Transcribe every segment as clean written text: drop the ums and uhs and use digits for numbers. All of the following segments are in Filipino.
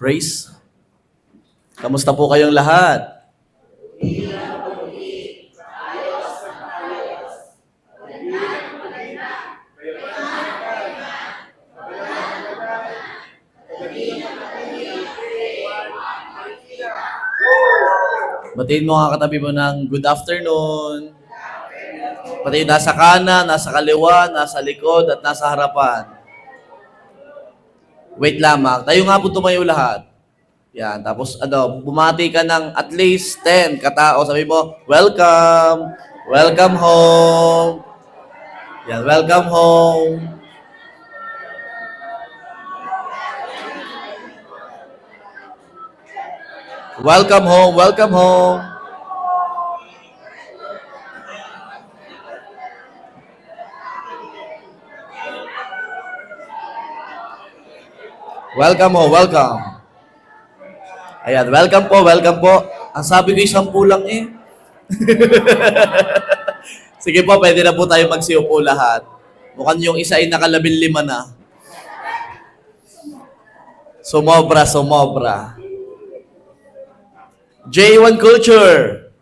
Praise. Kamusta po kayong lahat? Batiin mo nga katabi mo ng good afternoon. Pati yung nasa kanan, nasa kaliwa, nasa likod, at nasa harapan. Wait lamang. Tayo nga po tumayo lahat. Yan. Tapos, bumati ka ng at least 10 katao. Sabi mo, welcome. Welcome home. Yan, welcome home. Welcome home. Welcome home. Welcome home. Welcome. Ayan, welcome po, welcome po. Ang sabi ko, 10 lang eh. Sige po, pwede na po tayo magsiupo lahat. Mukhang yung isa ay naka-15 na. Sumobra, sumobra. J1 Culture.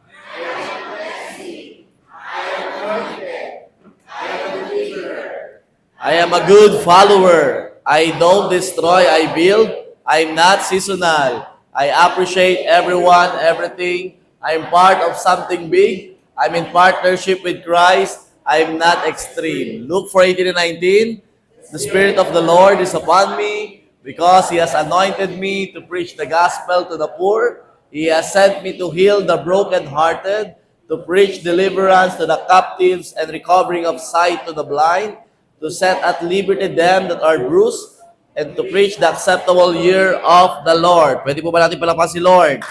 I am a good follower. I don't destroy, I build. I'm not seasonal. I appreciate everyone, everything. I'm part of something big. I'm in partnership with Christ. I'm not extreme. Luke 4:18-19. The Spirit of the Lord is upon me because He has anointed me to preach the gospel to the poor. He has sent me to heal the brokenhearted, to preach deliverance to the captives and recovering of sight to the blind, to set at liberty them that are bruised, and to preach the acceptable year of the Lord. Pwede po ba natin palakpakan si Lord?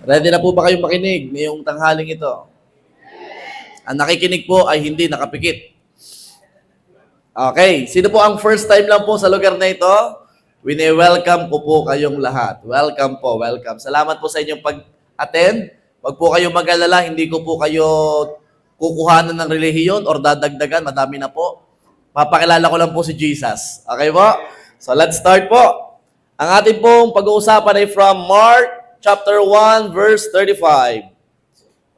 Ready na po ba kayong makinig ngayong tanghaling ito? Ang nakikinig po ay hindi nakapikit. Okay, sino po ang first time lang po sa lugar na ito? Wini-welcome ko po kayong lahat. Welcome po, welcome. Salamat po sa inyong pag-attend. Wag po kayong mag-alala, hindi ko po kayo kukuhanan ng relihiyon or dadagdagan, madami na po. Papakilala ko lang po si Jesus. Okay po? So let's start po. Ang ating pong pag-uusapan ay from Mark chapter 1 verse 35.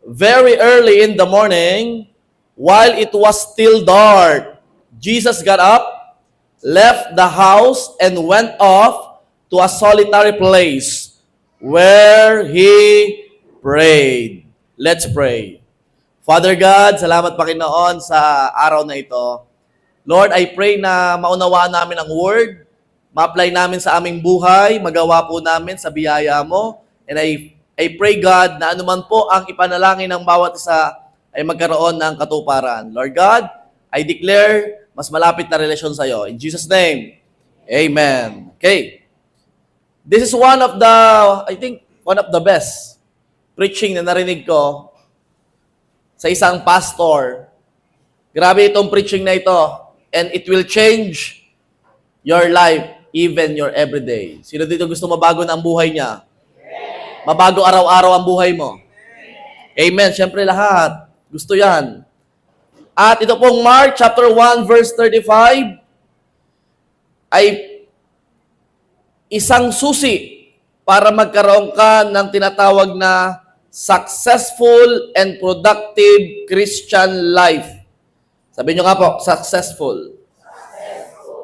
Very early in the morning, while it was still dark, Jesus got up, left the house, and went off to a solitary place where He prayed. Let's pray. Father God, salamat Panginoon sa araw na ito. Lord, I pray na maunawaan namin ang word, ma-apply namin sa aming buhay, magawa po namin sa biyaya mo. And I pray God na anuman po ang ipanalangin ng bawat isa ay magkaroon ng katuparan. Lord God, I declare mas malapit na relasyon sa iyo. In Jesus' name, amen. Okay. This is one of the best preaching na narinig ko sa isang pastor. Grabe itong preaching na ito. And it will change your life, even your everyday. Sino dito gusto mabago na ang buhay niya? Mabago araw-araw ang buhay mo? Amen. Siyempre lahat. Gusto yan. At ito pong Mark chapter 1 verse 35 ay isang susi para magkaroon ka ng tinatawag na successful and productive Christian life. Sabi nyo nga po, successful.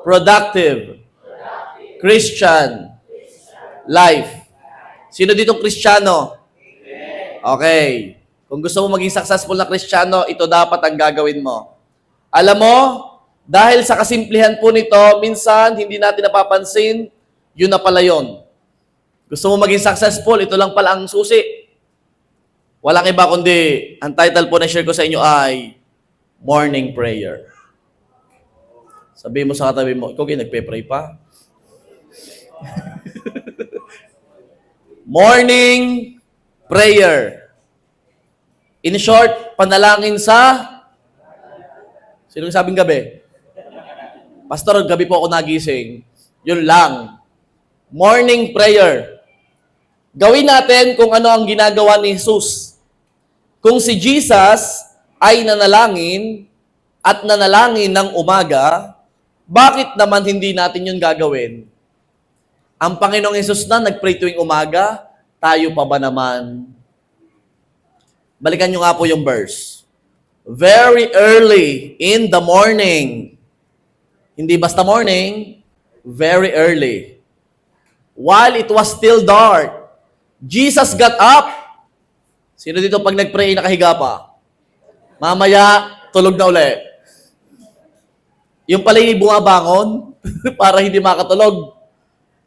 Productive. Christian life. Sino ditong Kristiyano? Okay. Kung gusto mo maging successful na Kristiyano, ito dapat ang gagawin mo. Alam mo, dahil sa kasimplihan po nito, minsan hindi natin napapansin, yun na pala yun. Gusto mo maging successful, ito lang pala ang susi. Walang iba kundi, ang title po na share ko sa inyo ay Morning Prayer. Sabihin mo sa katabi mo, ikaw nagpe-pray pa? Morning Prayer. In short, panalangin sa... Sinong sabing gabi? Pastor, gabi po ako nagising. Yun lang. Morning prayer. Gawin natin kung ano ang ginagawa ni Jesus. Kung si Jesus ay nanalangin at nanalangin ng umaga, bakit naman hindi natin yun gagawin Ang Panginoong Hesus na nag-pray tuwing umaga, tayo pa ba naman? Balikan nyo nga po yung verse. Very early in the morning. Hindi basta morning, very early. While it was still dark, Jesus got up. Sino dito pag nag-pray, nakahiga pa? Mamaya, tulog na uli. Yung pala yung bumabangon para hindi makatulog.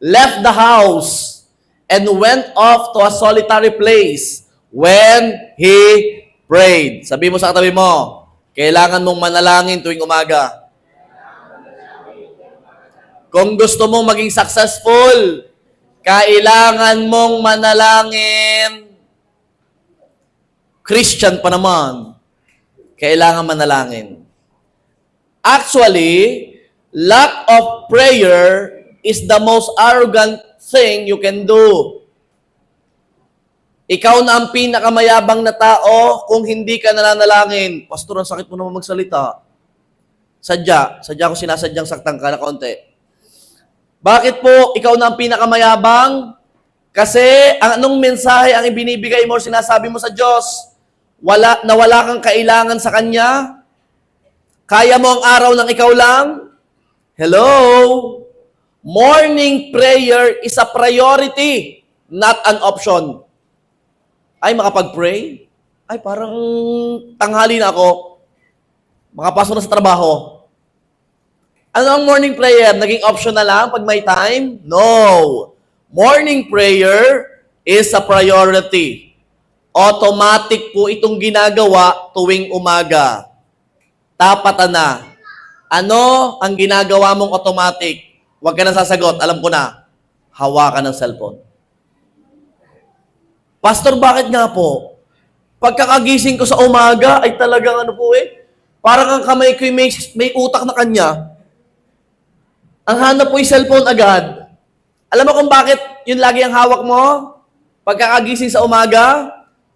Left the house and went off to a solitary place when he prayed. Sabi mo sa katabi mo, kailangan mong manalangin tuwing umaga. Kung gusto mong maging successful, kailangan mong manalangin. Christian pa naman, kailangan manalangin. Actually, lack of prayer is the most arrogant thing you can do. Ikaw na ang pinakamayabang na tao kung hindi ka nananalangin. Pastor, ang sakit mo naman magsalita. Sadya ko sinasadyang saktan ka na konti. Bakit po ikaw na ang pinakamayabang? Kasi anong mensahe ang ibinibigay mo, sinasabi mo sa Diyos? Wala kang kailangan sa Kanya? Kaya mo ang araw ng ikaw lang? Hello? Morning prayer is a priority, not an option. Ay, makapag-pray? Ay, parang tanghali na ako. Makapasok na sa trabaho. Ano ang morning prayer? Naging option na lang pag may time? No. Morning prayer is a priority. Automatic po itong ginagawa tuwing umaga. Tapatan na. Ano ang ginagawa mong automatic? Huwag ka na sasagot. Alam ko na. Hawakan ng cellphone. Pastor, bakit nga po? Pagkakagising ko sa umaga, ay talagang ano po parang ang kamay ko may utak na kanya. Ang hanap po yung cellphone agad. Alam mo kung bakit yun lagi ang hawak mo? Pagkakagising sa umaga?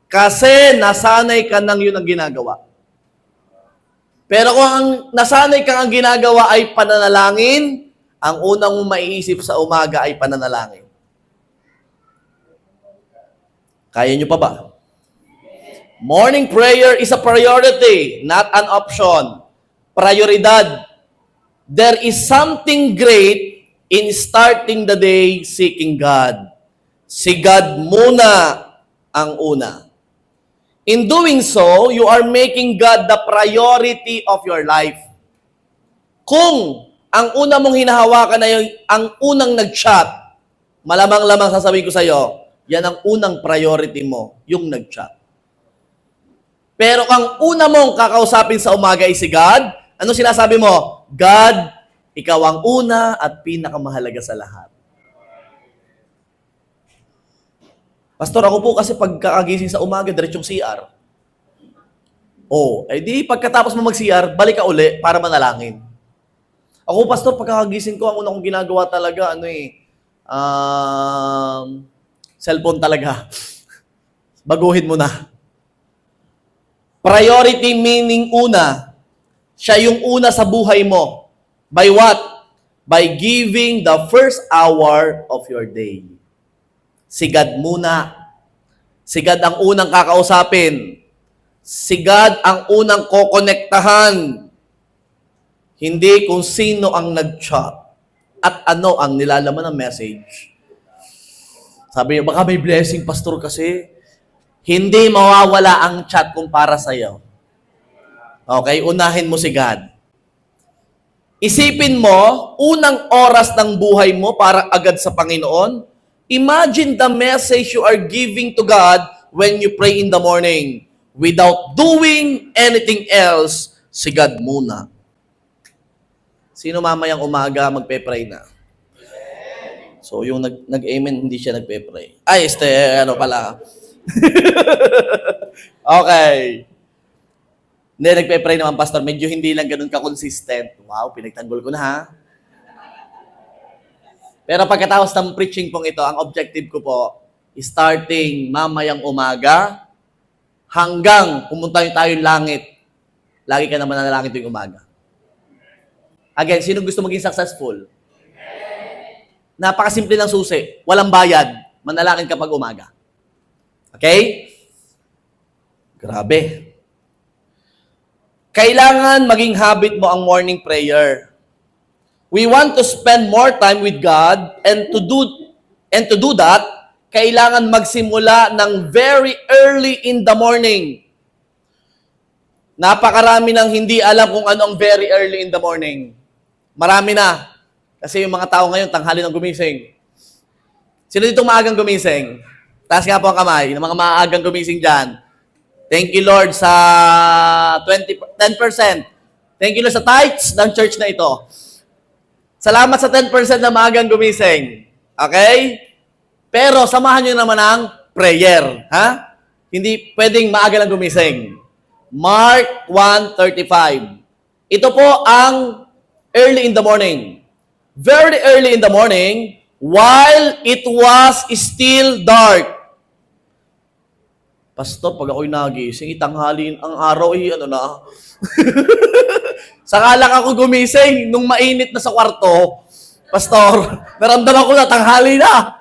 Kasi nasanay ka nang yun ang ginagawa. Pero kung ang nasanay kang ang ginagawa ay pananalangin, ang unang mong maiisip sa umaga ay pananalangin. Kaya nyo pa ba? Morning prayer is a priority, not an option. Prioridad. There is something great in starting the day seeking God. Si God muna ang una. In doing so, you are making God the priority of your life. Kung ang una mong hinahawakan na yung ang unang nag-chat, malamang-lamang sasabihin ko sa iyo, yan ang unang priority mo, yung nag-chat. Pero ang una mong kakausapin sa umaga ay si God, ano sinasabi mo? God, ikaw ang una at pinakamahalaga sa lahat. Pastor, ako po kasi pagkakagising sa umaga, diretsong CR. Di pagkatapos mo mag-CR, balik ka uli para manalangin. Ako, Pastor, pagkakagising ko, ang una kong ginagawa talaga, cellphone talaga. Baguhin mo na. Priority meaning una. Siya yung una sa buhay mo. By what? By giving the first hour of your day. Si God muna. Si God ang unang kakausapin. Si God ang unang kokonektahan. Hindi kung sino ang nag-chat at ano ang nilalaman ng message. Sabi niyo, baka may blessing, Pastor, kasi hindi mawawala ang chat kung para sa'yo. Okay, unahin mo si God. Isipin mo, unang oras ng buhay mo para agad sa Panginoon. Imagine the message you are giving to God when you pray in the morning. Without doing anything else, si God muna. Sino mamayang umaga magpe-pray na? So, yung nag-amen, hindi siya nagpe-pray. Ay, ano pala. Okay. Hindi, nagpe-pray naman, Pastor. Medyo hindi lang ganun ka-consistent. Wow, pinagtanggol ko na, ha? Pero pagkatapos ng preaching pong ito, ang objective ko po, starting mamayang umaga, hanggang pumunta tayong langit, lagi ka naman nanalangin tuwing umaga. Again, sino gusto maging successful? Napakasimple ng susi. Walang bayad. Manalangin kapag umaga. Okay? Grabe. Kailangan maging habit mo ang morning prayer. We want to spend more time with God and to do that, kailangan magsimula ng very early in the morning. Napakarami nang hindi alam kung ano ang very early in the morning. Marami na. Kasi yung mga tao ngayon, tanghali nang gumising. Sino dito maagang gumising? Taas nga po ang kamay ng mga maagang gumising dyan. Thank you, Lord, sa 10%. Thank you, Lord, sa tithes ng church na ito. Salamat sa 10% na maagang gumising. Okay? Pero samahan nyo naman ang prayer. Ha? Hindi pwedeng maaga lang gumising. Mark 1:35. Ito po ang early in the morning. Very early in the morning, while it was still dark. Pastor, pag ako'y nagising, itanghalin ang araw, ano na? Saka lang ako gumising nung mainit na sa kwarto. Pastor, naramdaman ko na, tanghali na.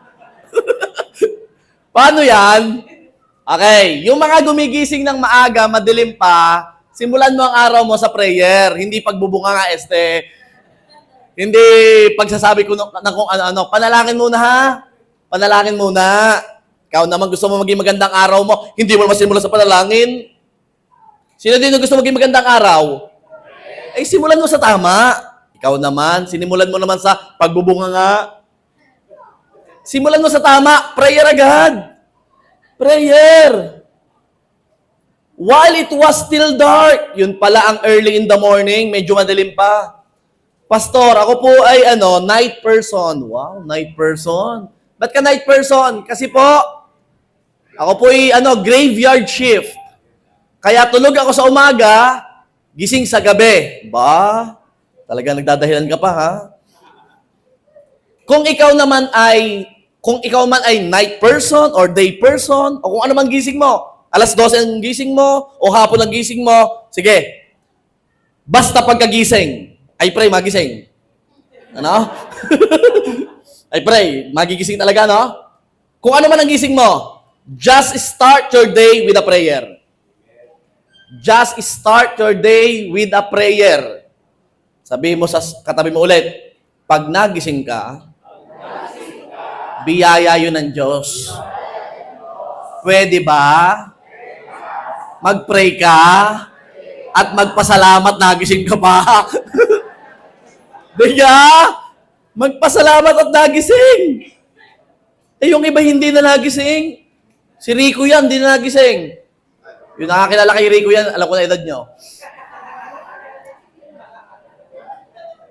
Paano yan? Okay, yung mga gumigising ng maaga, madilim pa, simulan mo ang araw mo sa prayer. Hindi pagbubunga nga, Hindi pagsasabi ko ng kung ano-ano. Panalangin muna ha. Panalangin muna. Ikaw naman gusto mo maging magandang araw mo, hindi mo naman simula sa panalangin. Sino din gusto maging magandang araw? Eh, simulan mo sa tama. Ikaw naman, sinimulan mo naman sa pagbubunga nga. Simulan mo sa tama. Prayer agad. Prayer. While it was still dark, yun pala ang early in the morning, medyo madilim pa. Pastor, ako po ay night person. Wow, night person. Ba't ka night person? Kasi po, ako po ay graveyard shift. Kaya tulog ako sa umaga, gising sa gabi. Ba? Talaga nagdadahilan ka pa, ha? Kung ikaw man ay night person or day person, o kung ano man gising mo, alas 12 ang gising mo, o hapon ang gising mo, sige. Basta pagkagising, I pray magising. Ano? I pray, magigising talaga, no? Kung ano man ang gising mo, just start your day with a prayer. Just start your day with a prayer. Sabihin mo sa katabi mo ulit, pag nagising ka, biyaya yun ng Diyos. Pwede ba? Mag-pray ka at magpasalamat nagising ka pa. Diga? Magpasalamat at nagising. Eh, yung iba hindi na nagising. Si Rico yan, hindi na nagising. Yung nakakilala kay Rico yan, alam ko na edad nyo.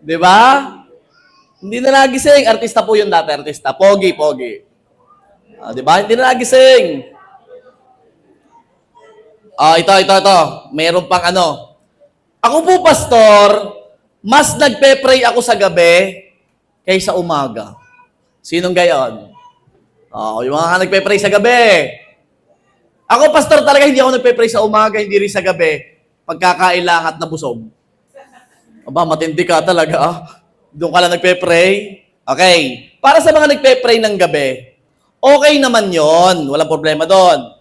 Di ba? Hindi na nagising. Artista po yun dati, artista. Pogi. Di ba? Hindi na nagising. Ito. Mayroon pang Ako po, pastor, mas nagpe-pray ako sa gabi kaysa umaga. Sinong gayon? Yung mga nagpe-pray sa gabi. Ako, pastor, talaga hindi ako nagpe-pray sa umaga, hindi rin sa gabi. Pagkakailangan at nabusog. Aba, matindi ka talaga. Doon ka lang nagpe-pray. Okay. Para sa mga nagpe-pray ng gabi, okay naman yon, walang problema doon.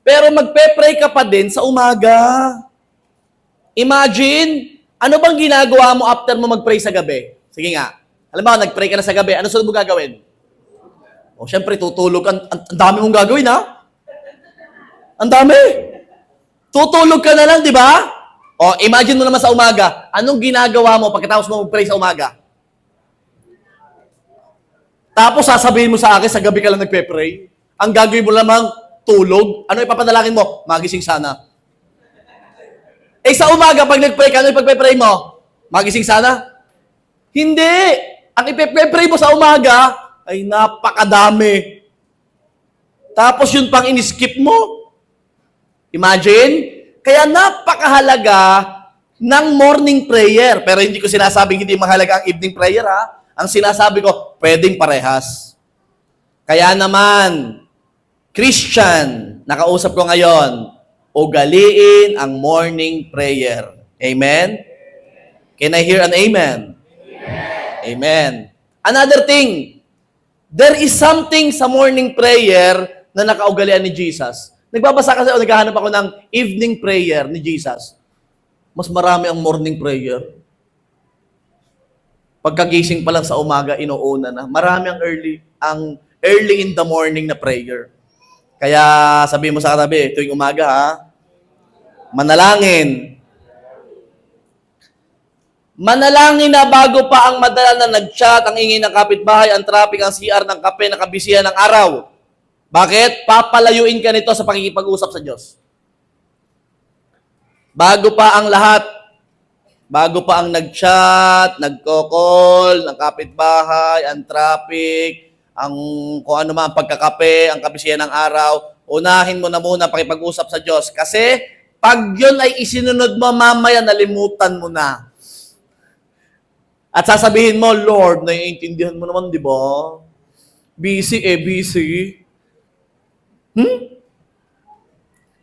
Pero magpe-pray ka pa din sa umaga. Imagine, ano bang ginagawa mo after mo mag-pray sa gabi? Sige nga. Alam mo, nag-pray ka na sa gabi, ano sunod mo gagawin? Syempre, tutulog. Ang dami mong gagawin, ha? Ang dami. Tutulog ka na lang, di ba? Imagine mo naman sa umaga, anong ginagawa mo pagkatapos mo mag-pray sa umaga? Tapos sasabihin mo sa akin, sa gabi ka lang nagpe-pray. Ang gagawin mo lamang, tulog. Ano ipapadalangin mo? Magising sana. Sa umaga, pag nag-pray ka, ano ipagpe-pray mo? Magising sana? Hindi. Ang ipagpe-pray mo sa umaga, ay napakadami. Tapos yun pang in-skip mo. Imagine? Kaya napakahalaga ng morning prayer. Pero hindi ko sinasabing hindi mahalaga ang evening prayer, ha? Ang sinasabi ko, pwedeng parehas. Kaya naman, Christian, nakausap ko ngayon, ugaliin ang morning prayer. Amen? Can I hear an amen? Amen. Another thing, There is something sa morning prayer na nakaugalian ni Jesus. Nagbabasa kasi o naghahanap ako ng evening prayer ni Jesus. Mas marami ang morning prayer. Pagkagising pa lang sa umaga, inuuna na. Marami ang early in the morning na prayer. Kaya sabi mo sa katabi, tuwing umaga ha, manalangin. Manalangin na bago pa ang madala na nag-chat, ang ingay ng kapitbahay, ang traffic, ang CR ng kape, nakabisihan ng araw. Bakit? Papalayuin ka nito sa pakikipag-usap sa Diyos. Bago pa ang lahat, bago pa ang nag-chat, nagko-call, ng kapitbahay, ang traffic, ang kung ano man, pagkakape, ang kabisihan ng araw, unahin mo na muna pakipag-usap sa Diyos. Kasi pag yun ay isinunod mo, mamaya nalimutan mo na. At sasabihin mo, Lord, naiintindihan mo naman, di ba? Busy busy.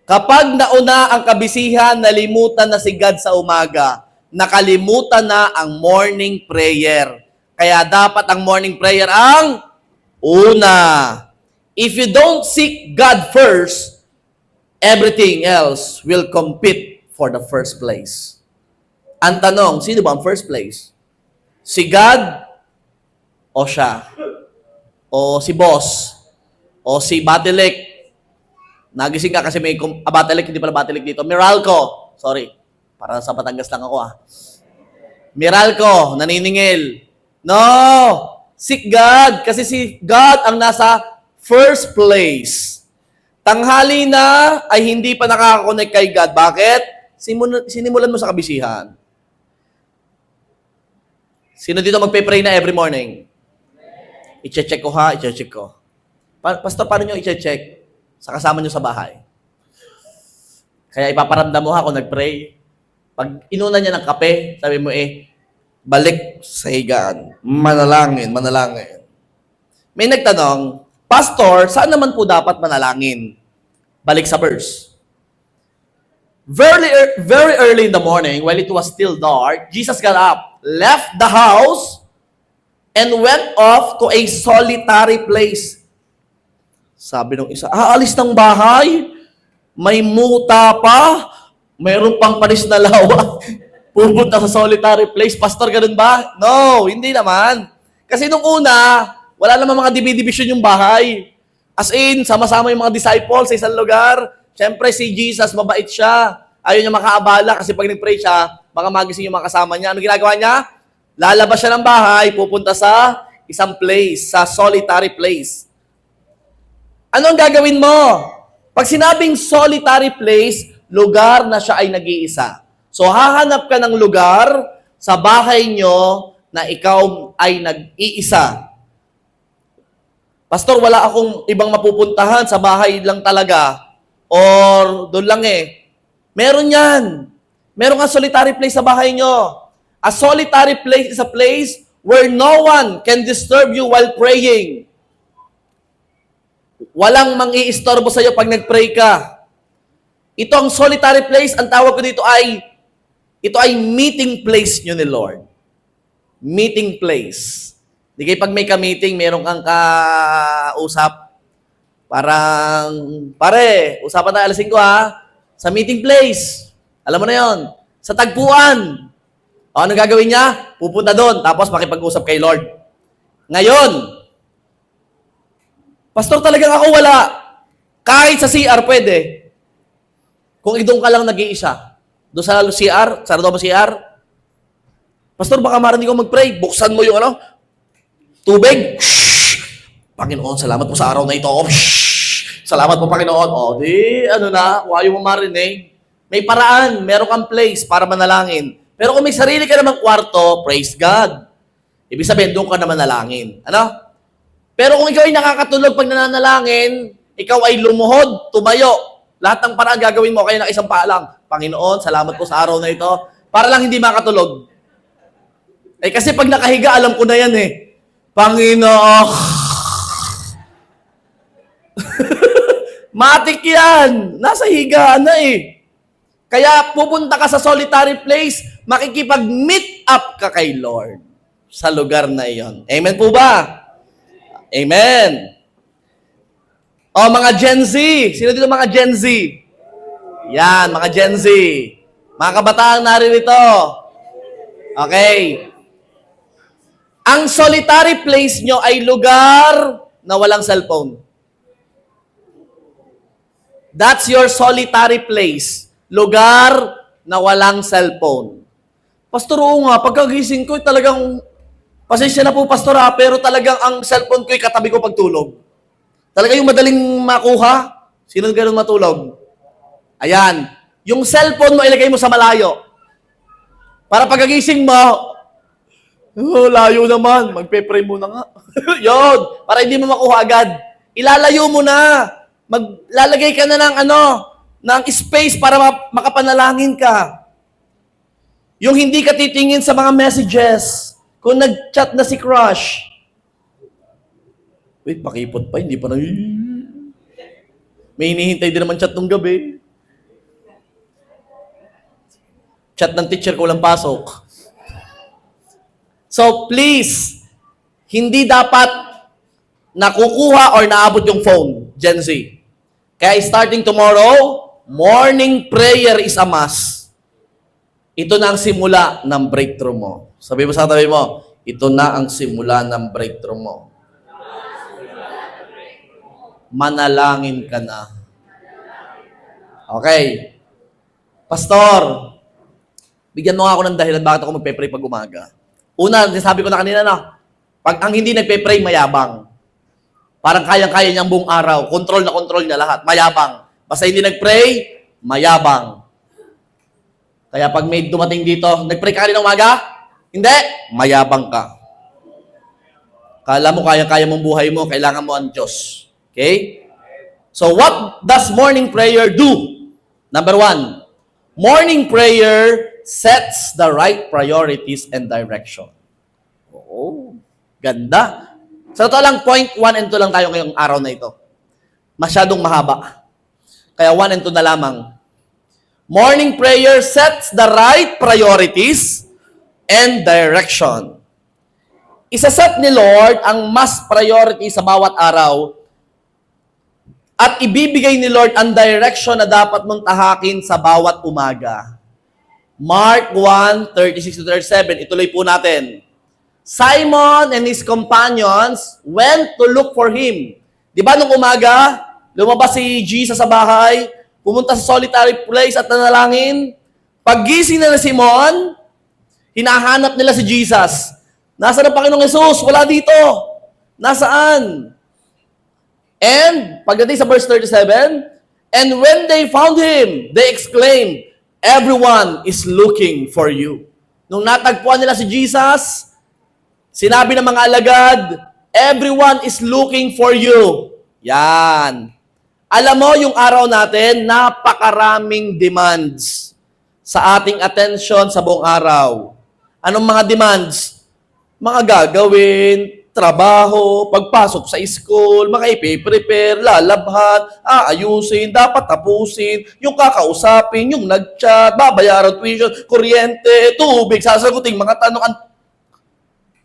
Kapag nauna ang kabisihan, nalimutan na si God sa umaga. Nakalimutan na ang morning prayer. Kaya dapat ang morning prayer ang una. If you don't seek God first, everything else will compete for the first place. Ang tanong, sino ba ang first place? Si God o siya? O si boss? O si Batilik? Nagising ka kasi may Batilik, hindi pala Batilik dito. Meralco. Sorry. Para sa Batangas lang ako Meralco, naniningil. No! Seek God. Kasi si God ang nasa first place. Tanghali na ay hindi pa nakakakonect kay God. Bakit? Sinimulan mo sa kabisihan. Sino dito magpe-pray na every morning? I-check ko i-check ko. Pastor, paano nyo i-check? Sa kasama nyo sa bahay. Kaya ipaparamdam mo kung nag-pray. Pag inuna niya ng kape, sabi mo balik sa higaan. Manalangin. May nagtanong, Pastor, saan naman po dapat manalangin? Balik sa verse. Very early in the morning, while it was still dark, Jesus got up, left the house, and went off to a solitary place. Sabi ng isa, aalis ng bahay, may muta pa, mayroon pang panis na lawa, pupunta sa solitary place. Pastor, ganun ba? No, hindi naman. Kasi nung una, wala naman mga division yung bahay. As in, sama-sama yung mga disciples sa isang lugar. Siyempre, si Jesus, mabait siya. Ayaw niya makaabala kasi pag nag-pray siya, baka magising yung mga kasama niya. Ano ginagawa niya? Lalabas siya ng bahay, pupunta sa isang place, sa solitary place. Ano ang gagawin mo? Pag sinabing solitary place, lugar na siya ay nag-iisa. So, hahanap ka ng lugar sa bahay nyo na ikaw ay nag-iisa. Pastor, wala akong ibang mapupuntahan, sa bahay lang talaga. Or doon lang Meron yan. Meron nga solitary place sa bahay nyo. A solitary place is a place where no one can disturb you while praying. Walang mang-iistorbo sa'yo pag nag-pray ka. Ito ang solitary place, ang tawag ko dito ito ay meeting place nyo ni Lord. Meeting place. Di kayo pag may ka-meeting, meron kang kausap. Parang, pare, usapan tayo alas 5 sa meeting place. Alam mo na yon. Sa tagpuan. O, ano gagawin niya? Pupunta doon, tapos makipag-usap kay Lord. Ngayon, Pastor, talagang ako wala. Kahit sa CR, pwede. Kung idong ka lang nag-iisa, doon sa CR, sarado mo CR, Pastor, baka marinig ko mag-pray. Buksan mo yung tubig. Shhh! Panginoon, salamat po sa araw na ito. Shhh! Salamat po, Panginoon. Ayaw mo marinig. May paraan, meron kang place para manalangin. Pero kung may sarili ka namang kwarto, praise God. Ibig sabihin, doon ka na manalangin. Pero kung ikaw ay nakakatulog pag nananalangin, ikaw ay lumuhod, tumayo. Lahat ng paraan gagawin mo, kaya na isang paa lang. Panginoon, salamat po sa araw na ito. Para lang hindi makatulog. Kasi pag nakahiga, alam ko na yan Panginoon. Matik yan. Nasa higaan na Kaya pupunta ka sa solitary place, makikipag-meet up ka kay Lord sa lugar na iyon. Amen po ba? Amen. O, mga Gen Z. Sino dito mga Gen Z? Yan, mga Gen Z. Mga kabataan naririto. Okay. Ang solitary place nyo ay lugar na walang cellphone. That's your solitary place. Lugar na walang cellphone. Pastor, oo nga, pagkagising ko, talagang, pasensya na po, Pastor, pero talagang ang cellphone ko ay katabi ko pagtulog. Talaga yung madaling makuha. Sino ganun matulog? Ayan. Yung cellphone mo, ilagay mo sa malayo. Para pagkagising mo, oh, layo naman. Magpe-pray muna nga. Yun. Para hindi mo makuha agad. Ilalayo mo na. Maglalagay ka na ng space para makapanalangin ka. Yung hindi ka titingin sa mga messages. Kung nag-chat na si crush. Wait, pakipot pa. Hindi pa na... May hinihintay din naman chat nung gabi. Chat ng teacher ko lang pasok. So, please, hindi dapat nakukuha or naabot yung phone, Gen Z. Kaya starting tomorrow, morning prayer is a must. Ito na ang simula ng breakthrough mo. Sabi mo sa tabi mo, ito na ang simula ng breakthrough mo. Manalangin ka na. Okay. Pastor, bigyan mo nga ako ng dahilan bakit ako magpe-pray pag umaga. Una, sabi ko na kanina pag ang hindi nagpe-pray, mayabang. Parang kayang-kaya niyang buong araw. Control na control niya lahat. Mayabang. Basta hindi nag-pray, mayabang. Kaya pag may dumating dito, nag-pray ka kanina umaga? Hindi. Mayabang ka. Kala mo kaya-kaya mong buhay mo, kailangan mo ang Diyos. Okay? So what does morning prayer do? Number 1, morning prayer sets the right priorities and direction. Oo. Ganda. Sa totoo lang, point 1 and 2 lang tayo ngayong araw na ito. Masyadong mahaba. Kaya 1 and 2 na lamang. Morning prayer sets the right priorities and direction. Isaset ni Lord ang mas priority sa bawat araw at ibibigay ni Lord ang direction na dapat mong tahakin sa bawat umaga. Mark 1:36-37. Ituloy po natin. Simon and his companions went to look for him. Di ba nung umaga, lumabas si Jesus sa bahay, pumunta sa solitary place at nanalangin. Paggising na Simon, hinahanap nila si Jesus. Nasaan ang Panginoong Jesus? Wala dito. Nasaan? And, pagdating sa verse 37, and when they found him, they exclaimed, everyone is looking for you. Nung natagpuan nila si Jesus, sinabi ng mga alagad, everyone is looking for you. Yan. Alam mo, yung araw natin, napakaraming demands sa ating attention sa buong araw. Anong mga demands? Mga gagawin, trabaho, pagpasok sa school, mga ipiprepare, lalabhan, aayusin, dapat tapusin, yung kakausapin, yung nag-chat, babayaran tuition, kuryente, tubig, sasaguting mga tanong.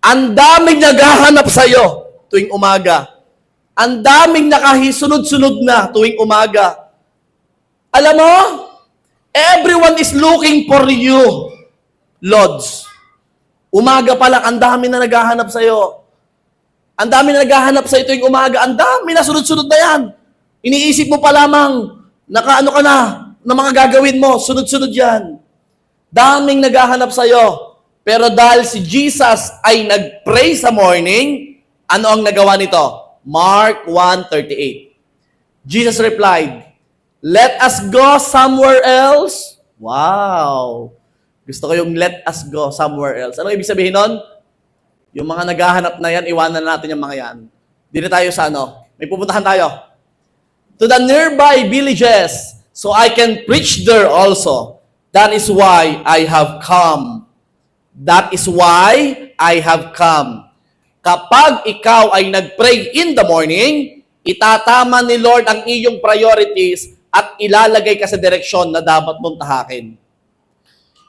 Ang daming naghahanap sa'yo tuwing umaga. Ang daming nakahisunod-sunod na tuwing umaga. Alam mo, everyone is looking for you, Lods. Umaga pa lang, ang dami na naghahanap sa'yo. Ang dami na naghahanap sa'yo tuwing umaga. Ang dami na sunod-sunod na yan. Iniisip mo pa lamang, nakaano ka na, ng mga gagawin mo, sunod-sunod yan. Daming naghahanap sa'yo. Pero dahil si Jesus ay nag-pray sa morning, ano ang nagawa nito? Mark 1:38. Jesus replied, let us go somewhere else. Wow! Gusto ko yung let us go somewhere else. Anong ibig sabihin nun? Yung mga naghahanap na yan, iwanan natin yung mga yan. Di na tayo sa may pupuntahan tayo. To the nearby villages, so I can preach there also. That is why I have come. That is why I have come. Kapag ikaw ay nag-pray in the morning, itatama ni Lord ang iyong priorities at ilalagay ka sa direksyon na dapat mong tahakin.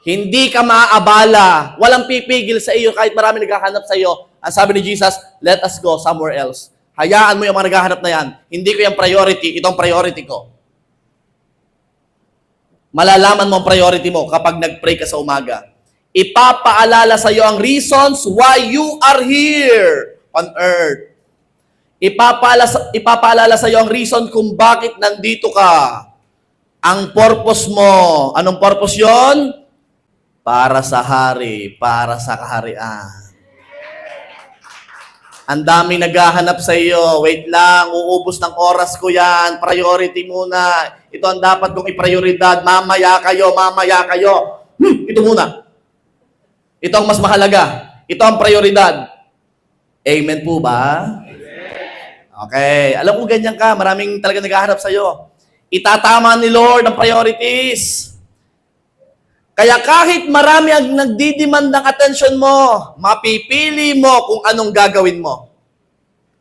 Hindi ka maaabala. Walang pipigil sa iyo kahit marami naghahanap sa iyo. Ang sabi ni Jesus, let us go somewhere else. Hayaan mo yung mga naghahanap na yan. Hindi ko yung priority, itong priority ko. Malalaman mo ang priority mo kapag nag-pray ka sa umaga. Ipapaalala sa iyo ang reasons why you are here on earth. Ipapaalala sa iyo ang reason kung bakit nandito ka. Ang purpose mo. Anong purpose yon? Para sa hari, para sa kaharian. Ang daming naghahanap sa iyo. Wait lang, uubos ng oras ko yan. Priority muna. Ito ang dapat kong iprioridad. Mamaya kayo, mamaya kayo. Ito muna. Ito ang mas mahalaga. Ito ang prioridad. Amen po ba? Okay. Alam ko ganyan ka. Maraming talaga naghahanap sa iyo. Itatama ni Lord ang priorities. Kaya kahit marami ang nagdidemand ng attention mo, mapipili mo kung anong gagawin mo.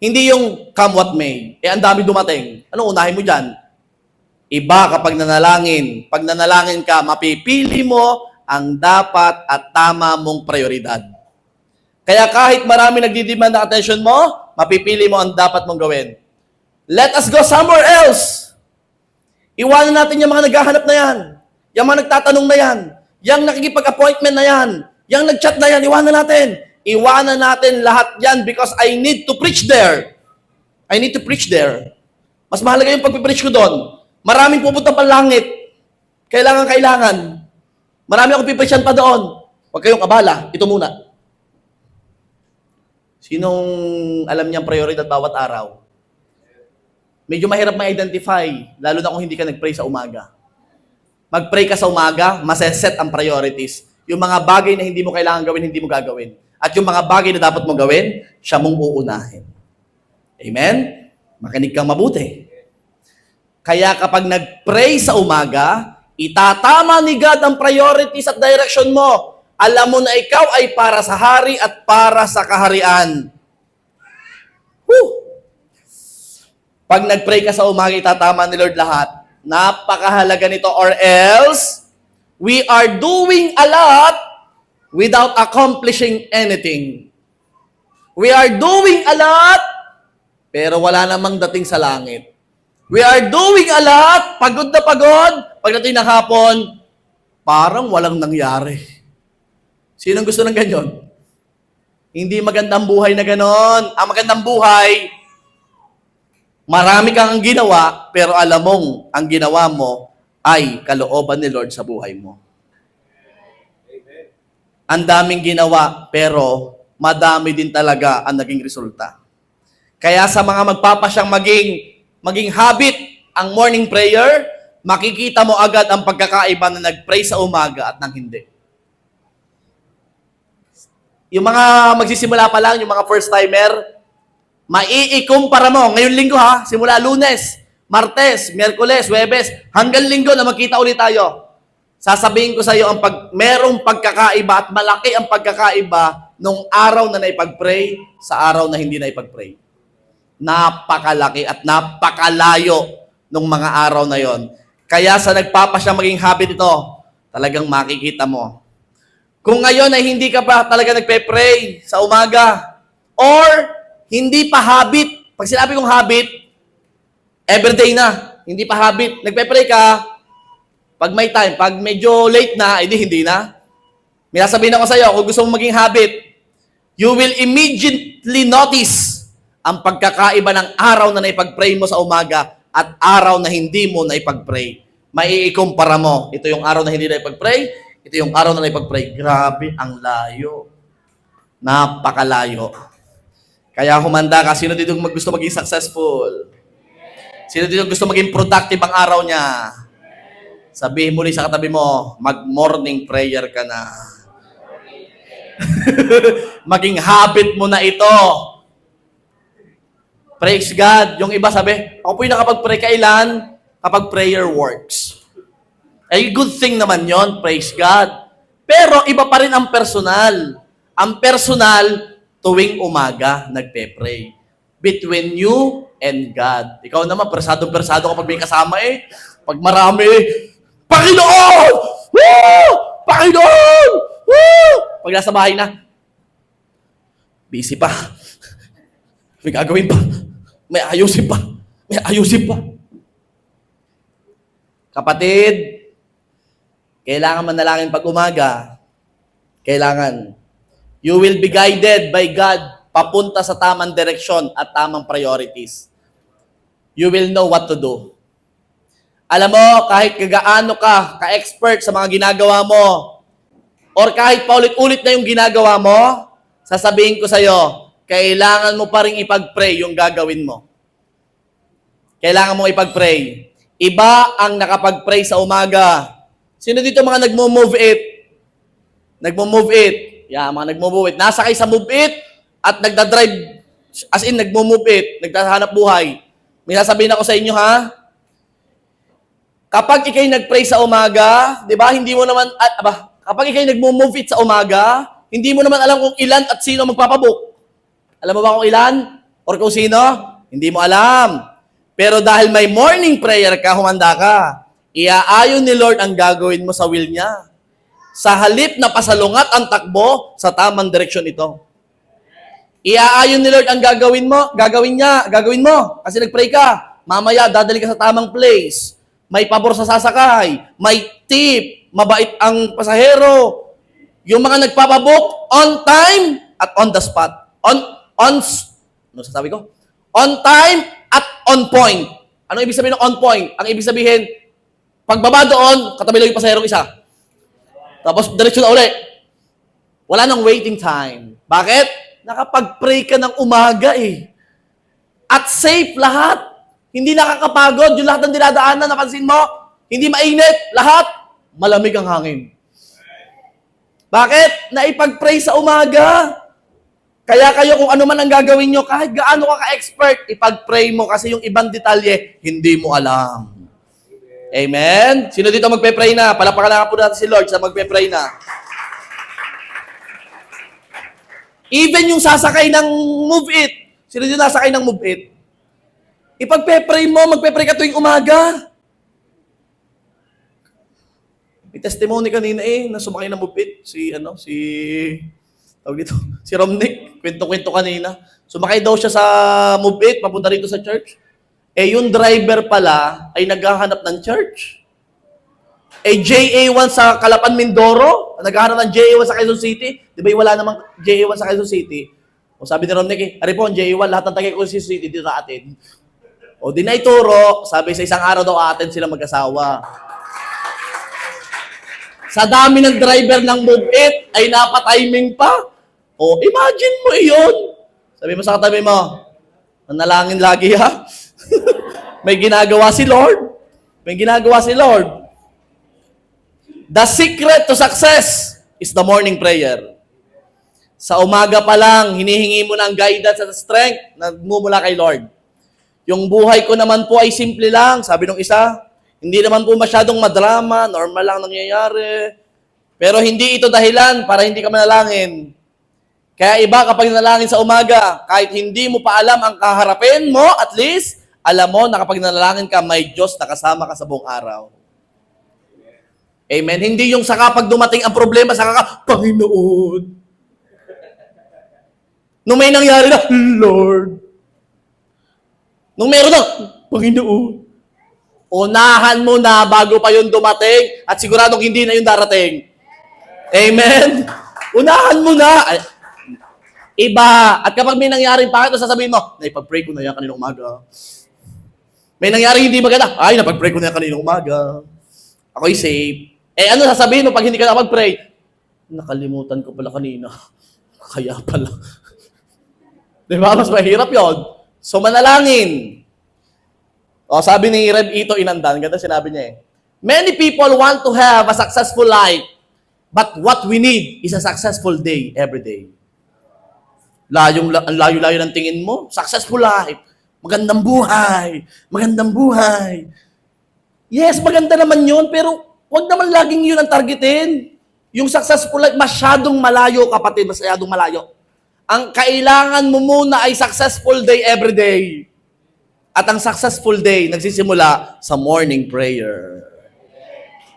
Hindi yung come what may. Ang dami dumating. Anong unahin mo dyan? Iba kapag nanalangin. Pag nanalangin ka, mapipili mo ang dapat at tama mong prioridad. Kaya kahit marami nagdidemand ng attention mo, mapipili mo ang dapat mong gawin. Let us go somewhere else. Iwanan natin yung mga naghahanap na yan. Yung mga nagtatanong na yan. Yang nakikipag-appointment na yan, yang nag-chat na yan, iwanan natin. Iwanan natin lahat yan because I need to preach there. I need to preach there. Mas mahalaga yung pag-preach ko doon. Maraming pupunta pa langit. Kailangan. Marami akong pipreachan pa doon. Huwag kayong abala. Ito muna. Sinong alam niyang prioridad bawat araw? Medyo mahirap ma-identify, lalo na kung hindi ka nag-pray sa umaga. Mag-pray ka sa umaga, maseset ang priorities. Yung mga bagay na hindi mo kailangan gawin, hindi mo gagawin. At yung mga bagay na dapat mong gawin, siya mong uunahin. Amen? Makinig kang mabuti. Kaya kapag nag-pray sa umaga, itatama ni God ang priorities at direction mo. Alam mo na ikaw ay para sa hari at para sa kaharian. Pag nag-pray ka sa umaga, itatama ni Lord lahat. Napakahalaga nito or else we are doing a lot without accomplishing anything. We are doing a lot pero wala namang dating sa langit. We are doing a lot, pagod na pagod, pagdating ng hapon, parang walang nangyari. Sinong gusto ng ganyan? Hindi magandang buhay na ganon. Ang magandang buhay, marami kang ginawa, pero alam mong ang ginawa mo ay kalooban ni Lord sa buhay mo. Amen. Ang daming ginawa, pero madami din talaga ang naging resulta. Kaya sa mga magpapasyang maging habit ang morning prayer, makikita mo agad ang pagkakaiba na nag-pray sa umaga at nang hindi. Yung mga magsisimula pa lang, yung mga first-timer, maiikumpara mo. Ngayon linggo ha, simula Lunes, Martes, Miyerkules, Huwebes, hanggang linggo na magkita ulit tayo. Sasabihin ko sa iyo, merong pagkakaiba at malaki ang pagkakaiba nung araw na naipag-pray sa araw na hindi naipag-pray. Napakalaki at napakalayo nung mga araw na yon. Kaya sa nagpapasya maging habit ito, talagang makikita mo. Kung ngayon ay hindi ka pa talaga nagpe-pray sa umaga, or hindi pa habit. Pag sinabi kong habit, everyday na. Hindi pa habit. Nagpe-pray ka, pag may time, pag medyo late na, hindi na. May sasabihin ako sa iyo, kung gusto mong maging habit, you will immediately notice ang pagkakaiba ng araw na naipag-pray mo sa umaga at araw na hindi mo naipag-pray. Maiikumpara mo. Ito yung araw na hindi naipag-pray, ito yung araw na naipag-pray. Grabe, ang layo. Napakalayo. Kaya humanda ka. Sino dito gusto maging successful? Sino dito gusto maging productive ang araw niya? Sabihin mo rin sa katabi mo, mag-morning prayer ka na. Maging habit mo na ito. Praise God. Yung iba sabi, ako po yung nakapag-pray kailan? Kapag prayer works. Ay, good thing naman yon, praise God. Pero iba pa rin ang personal. Ang personal, tuwing umaga, nagpe-pray. Between you and God. Ikaw naman, persado-persado kapag may kasama eh. Pag marami, Panginoon! Woo! Panginoon! Woo! Pag nasa bahay na, busy pa. May gagawin pa. May ayusin pa. May ayusin pa. Kapatid, kailangan manalangin pag umaga. Kailangan. You will be guided by God papunta sa tamang direksyon at tamang priorities. You will know what to do. Alam mo, kahit kagaano ka-expert sa mga ginagawa mo, or kahit paulit-ulit na yung ginagawa mo, sasabihin ko sa'yo, kailangan mo pa rin ipag-pray yung gagawin mo. Kailangan mo ipag-pray. Iba ang nakapag-pray sa umaga. Sino dito mga nagmo-move it? Nagmo-move it. Yeah, mga nagmo-move it. Nasa kayo sa move it at nagda-drive, as in nagmo-move it, nagtahanap buhay. May sasabihin ako sa inyo, ha? Kapag ikay nag-pray sa umaga, di ba, hindi mo naman, kapag ikay nagmo-move it sa umaga, hindi mo naman alam kung ilan at sino magpapabook. Alam mo ba kung ilan? Or kung sino? Hindi mo alam. Pero dahil may morning prayer ka, humanda ka, iaayon ni Lord ang gagawin mo sa will niya. Sa halip na pasalungat ang takbo, sa tamang direksyon ito. Iaayon ni Lord ang gagawin mo. Kasi nag-pray ka. Mamaya, dadali ka sa tamang place. May pabor sa sasakay. May tip. Mabait ang pasahero. Yung mga nagpapabook, on time at on the spot. Ano sasabi ko? On time at on point. Ano ibig sabihin ng on point? Ang ibig sabihin, pagbaba doon, katabi lang yung pasaherong isa. Tapos, diretso na uli. Wala nang waiting time. Bakit? Nakapag-pray ka ng umaga eh. At safe lahat. Hindi nakakapagod. Yung lahat ng dinadaanan, napansin mo? Hindi mainit. Lahat. Malamig ang hangin. Bakit? Naipag-pray sa umaga. Kaya kayo kung ano man ang gagawin nyo, kahit gaano ka ka-expert, ipag-pray mo kasi yung ibang detalye, hindi mo alam. Amen? Sino dito magpe-pray na? Palapakan na po natin si Lord sa magpe-pray na. Even yung sasakay ng Move It. Sino dito nasakay ng Move It? Ipag-pray mo, magpe-pray ka tuwing umaga. May testimony kanina na sumakay ng Move It. Si Romnick, kwento-kwento kanina. Sumakay daw siya sa Move It, papunta rito sa church. Yung driver pala ay naghahanap ng church. JA1 sa Calapan, Mindoro, naghahanap ng JA1 sa Quezon City. Di ba wala namang JA1 sa Quezon City? O sabi ni Romnick, ari po, JA1, lahat ng taga Quezon City dito na atin. O di na ituro, sabi sa isang araw daw atin sila mag-asawa. Sa dami ng driver ng Move It, ay napatiming pa. O, imagine mo iyon. Sabi mo sa katabi mo, manalangin lagi ha. May ginagawa si Lord. May ginagawa si Lord. The secret to success is the morning prayer. Sa umaga pa lang, hinihingi mo ng guidance at strength na mumula kay Lord. Yung buhay ko naman po ay simple lang. Sabi nung isa, hindi naman po masyadong madrama, normal lang nangyayari. Pero hindi ito dahilan para hindi ka manalangin. Kaya iba kapag nanalangin sa umaga, kahit hindi mo pa alam ang kaharapin mo, at least, alam mo na kapag nanalangin ka, may Diyos na kasama ka sa buong araw. Amen? Hindi yung sa kapag dumating ang problema, saka ka, Panginoon. Nung may nangyari na, Lord. Nung meron na, Panginoon. Unahan mo na bago pa yung dumating at siguradong hindi na yung darating. Amen? Unahan mo na. Iba. At kapag may nangyaring pangit, sasabihin mo, naipag-pray ko na yan kaninang umaga. May nangyari hindi maganda, ay, napag-pray ko na yan kaninang umaga. Ako'y safe. Ano sasabihin mo pag hindi ka na mag-pray? Nakalimutan ko pala kanina. Kaya pala. Di ba? Mas mahirap yon. So, manalangin. O, sabi ni Rev Ito Inandan, ganda sinabi niya many people want to have a successful life, but what we need is a successful day every day. Ang layo-layo ng tingin mo, successful life, magandang buhay, magandang buhay. Yes, maganda naman yun, pero huwag naman laging yun ang targetin. Yung successful life, masyadong malayo, kapatid, masyadong malayo. Ang kailangan mo muna ay successful day every day. At ang successful day nagsisimula sa morning prayer.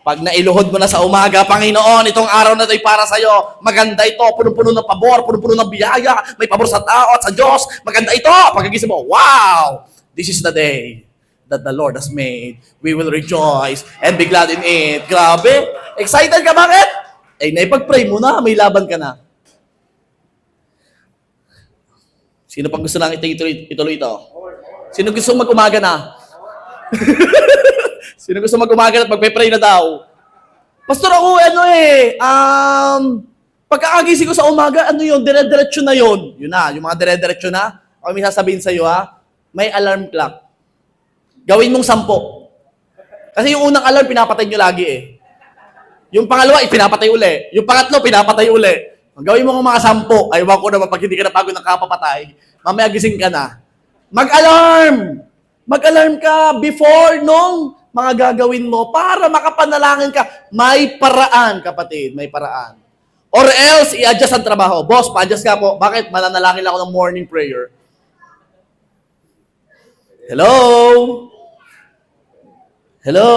Pag nailuhod mo na sa umaga, Panginoon, itong araw na ito'y para sa'yo. Maganda ito, punong-puno ng pabor, punong-puno ng biyaya, may pabor sa tao at sa Diyos. Maganda ito. Pagkagising mo, wow! This is the day that the Lord has made. We will rejoice and be glad in it. Grabe! Excited ka, bakit? Eh, naipag-pray mo na, may laban ka na. Sino pang gusto lang ituloy ito? Sino gusto mag-umaga na? Sino gusto mag-umaga at magpe-pray na daw? Pastor, ako, pagkakagising ko sa umaga, dire-diretso na yun. Yun na, yung mga dire-diretso na, ako may sasabihin sa'yo, may alarm clock. Gawin mong 10. Kasi yung unang alarm, pinapatay nyo lagi eh. Yung pangalawa, pinapatay uli. Yung pangatlo, pinapatay uli. Gawin mo ng mga 10. Aywan ko naman, pag hindi ka napagod ng kapapatay, mamaya gising ka na. Mag-alarm! Mag-alarm ka before nung mga gagawin mo para makapanalangin ka. May paraan, kapatid. May paraan. Or else, i-adjust ang trabaho. Boss, pa-adjust ka po. Bakit? Mananalangin lang ako ng morning prayer. Hello? Hello?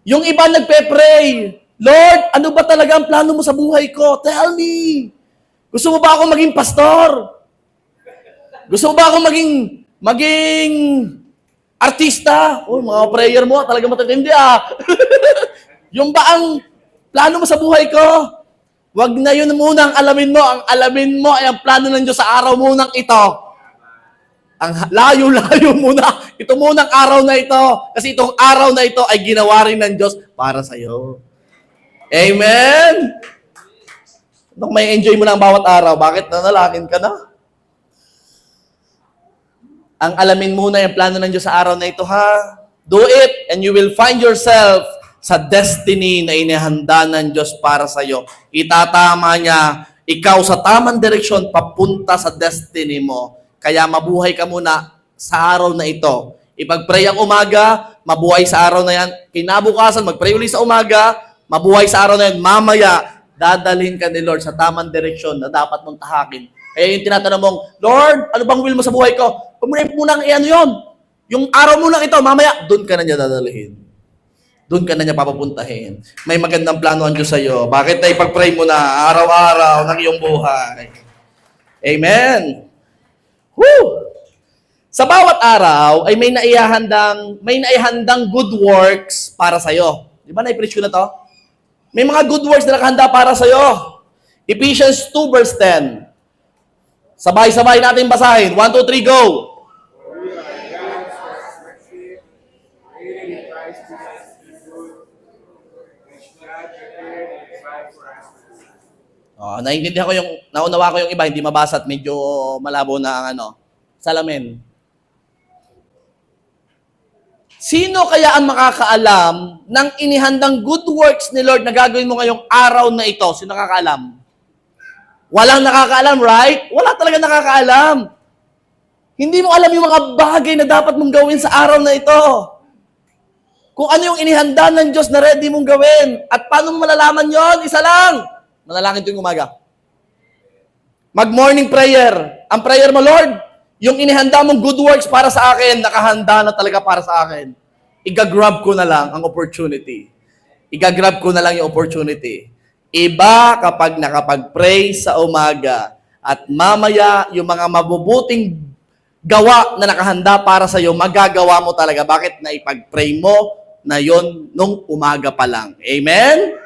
Yung iba nagpe-pray. Lord, ano ba talaga ang plano mo sa buhay ko? Tell me. Gusto mo ba akong maging pastor? Gusto mo ba akong maging artista? Oh, mga prayer mo, talaga matitindi Yung ba ang plano mo sa buhay ko? Wag na yun muna ang alamin mo. Ang alamin mo ay ang plano ng Diyos sa araw munang ito. Ang layo-layo muna. Ito munang araw na ito. Kasi itong araw na ito ay ginawa rin ng Diyos para sa'yo. Amen? May enjoy mo na ang bawat araw. Bakit nanalangin ka na? Ang alamin muna yung plano ng Diyos sa araw na ito, ha? Do it and you will find yourself sa destiny na inihanda ng Diyos para sa iyo. Itatama niya ikaw sa tamang direksyon papunta sa destiny mo. Kaya mabuhay ka muna sa araw na ito. Ipag-pray ang umaga, mabuhay sa araw na yan. Kinabukasan, mag-pray ulit sa umaga, mabuhay sa araw na yan. Mamaya, dadalhin ka ni Lord sa tamang direksyon na dapat mong tahakin. Kaya yung tinatanong mong, Lord, ano bang will mo sa buhay ko? Pumunay mo nang iyan yun. Yung araw mo lang ito, mamaya, doon ka na niya dadalhin. Doon ka na niya papapuntahin. May magandang plano ang Diyos sa iyo. Bakit na ipag-pray mo na araw-araw ng iyong buhay? Amen. Woo! Sa bawat araw ay may naihandang good works para sa iyo. Di ba na-preach ko na to? May mga good works na nakahanda para sa iyo. Ephesians 2 verse 10. Sabay-sabay natin basahin. 1, 2, 3, go! Naiintindihan ko naunawa ko yung iba, hindi mabasa at medyo malabo na ang salamin. Sino kaya ang makakaalam ng inihandang good works ni Lord na gagawin mo ngayong araw na ito? Sino nakakaalam? Walang nakakaalam, right? Wala talaga nakakaalam. Hindi mo alam yung mga bagay na dapat mong gawin sa araw na ito. Kung ano yung inihanda ng Diyos na ready mong gawin. At paano mo malalaman yon? Isa lang. Manalangin tuwing umaga. Mag-morning prayer. Ang prayer mo, Lord, yung inihanda mong good works para sa akin, nakahanda na talaga para sa akin. Iga-grab ko na lang ang opportunity. Iga-grab ko na lang yung opportunity. Iba kapag nakapag-pray sa umaga at mamaya yung mga mabubuting gawa na nakahanda para sa iyo, magagawa mo talaga. Bakit? Na ipag-pray mo na yon nung umaga pa lang. Amen?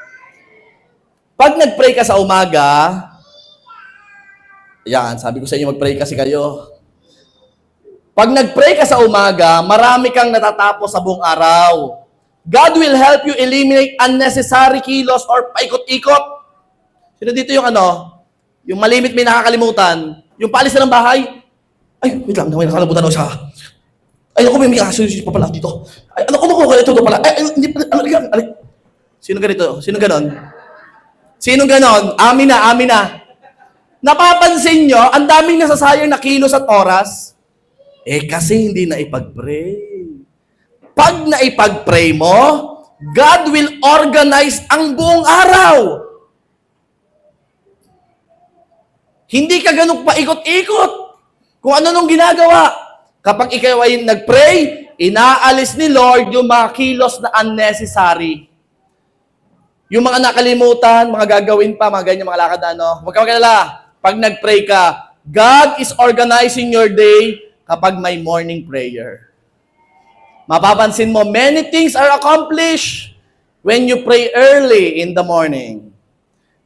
Pag nag-pray ka sa umaga, yan, sabi ko sa inyo, mag-pray kasi kayo. Pag nag-pray ka sa umaga, marami kang natatapos sa buong araw. God will help you eliminate unnecessary kilos or paikot-ikot. Sino dito yung yung malimit may nakakalimutan, yung paalis na ng bahay, ay, wait lang, may nakalimutan ako siya. Ay, ako may aso pa pala dito. Ay, ito pala. Ay, hindi pala, Sino ganito? Sino ganon? Sino ganon? Amin na. Napapansin nyo, ang daming nasasayang na kilos at oras, kasi hindi na ipag-pray. Pag naipag-pray mo, God will organize ang buong araw. Hindi ka ganun paikot-ikot. Kung ano nung ginagawa. Kapag ikaw ay nag-pray, inaalis ni Lord yung mga kilos na unnecessary. Yung mga nakalimutan, mga gagawin pa, mga ganyan, mga lakad na ano. Huwag ka magalala. Pag nag-pray ka, God is organizing your day kapag may morning prayer. Mapapansin mo, many things are accomplished when you pray early in the morning.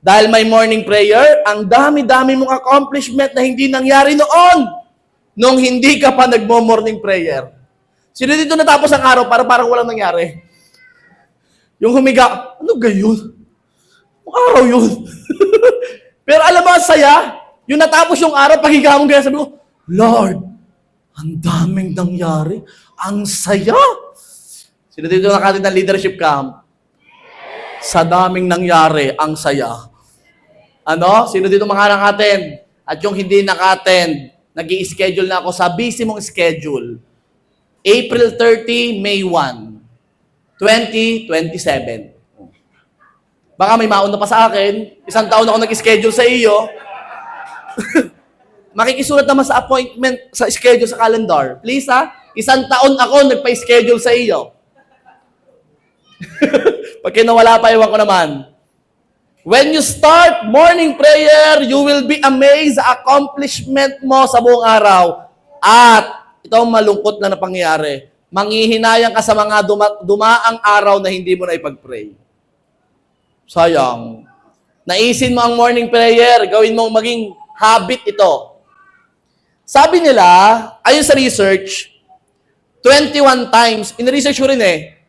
Dahil may morning prayer, ang dami-dami mong accomplishment na hindi nangyari noon nung hindi ka pa nagmo-morning prayer. Sino dito natapos ang araw para parang walang nangyari? Yung humiga, ano gayon? Ang araw yun. Pero alam mo, ang saya, yung natapos yung araw, paghiga mo ganyan, sabi ko, Lord, ang daming nangyari. Ang saya. Sino dito nakatid ng leadership camp? Sa daming nangyari, ang saya. Ano? Sino dito makaka-attend? At yung hindi naka-attend, nag-i-schedule na ako sa busy mong schedule. April 30, May 1, 2027. Baka may mauna pa sa akin. Isang taon ako nag-schedule sa iyo. Makikisulat naman sa appointment, sa schedule, sa calendar. Please ha? Isang taon ako nagpa-schedule sa iyo. Pag kinawala pa, iwan ko naman. When you start morning prayer, you will be amazed sa accomplishment mo sa buong araw. At ito ang malungkot na pangyayari. Manghihinayang ka sa mga dumaang araw na hindi mo na ipag-pray. Sayang. Naisin mo ang morning prayer, gawin mong maging habit ito. Sabi nila, ayon sa research, 21 times, in-research ko rin eh.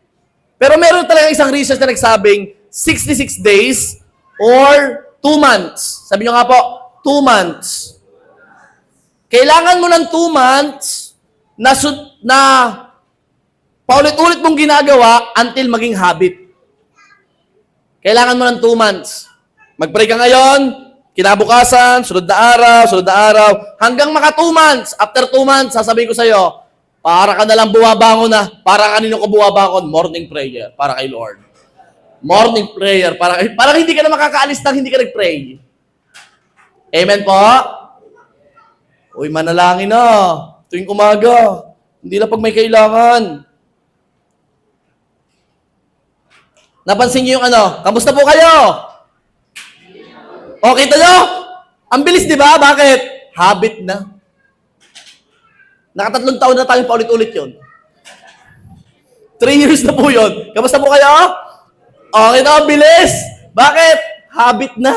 Pero meron talaga isang research na nagsabing 66 days or 2 months. Sabi nyo nga po, 2 months. Kailangan mo ng 2 months na paulit-ulit mong ginagawa until maging habit. Kailangan mo ng 2 months. Mag-pray ka ngayon, kinabukasan, sunod na araw, hanggang maka 2 months. After 2 months, sasabihin ko sa'yo, para ka nalang bumabangon na. Para kanino ka bumabangon? Morning prayer. Para kay Lord. Morning prayer. Parang hindi ka na makakaalis nang hindi ka nag-pray. Amen po? Uy, manalangin na. Tuwing umaga. Hindi na pag may kailangan. Napansin niyo yung ano? Kamusta po kayo? O, kita nyo? Ang bilis, di ba? Bakit? Habit na. Nakatatlong taon na tayong paulit-ulit yun. 3 years na po yun. Kamusta po kayo? Okay na, bilis. Bakit? Habit na.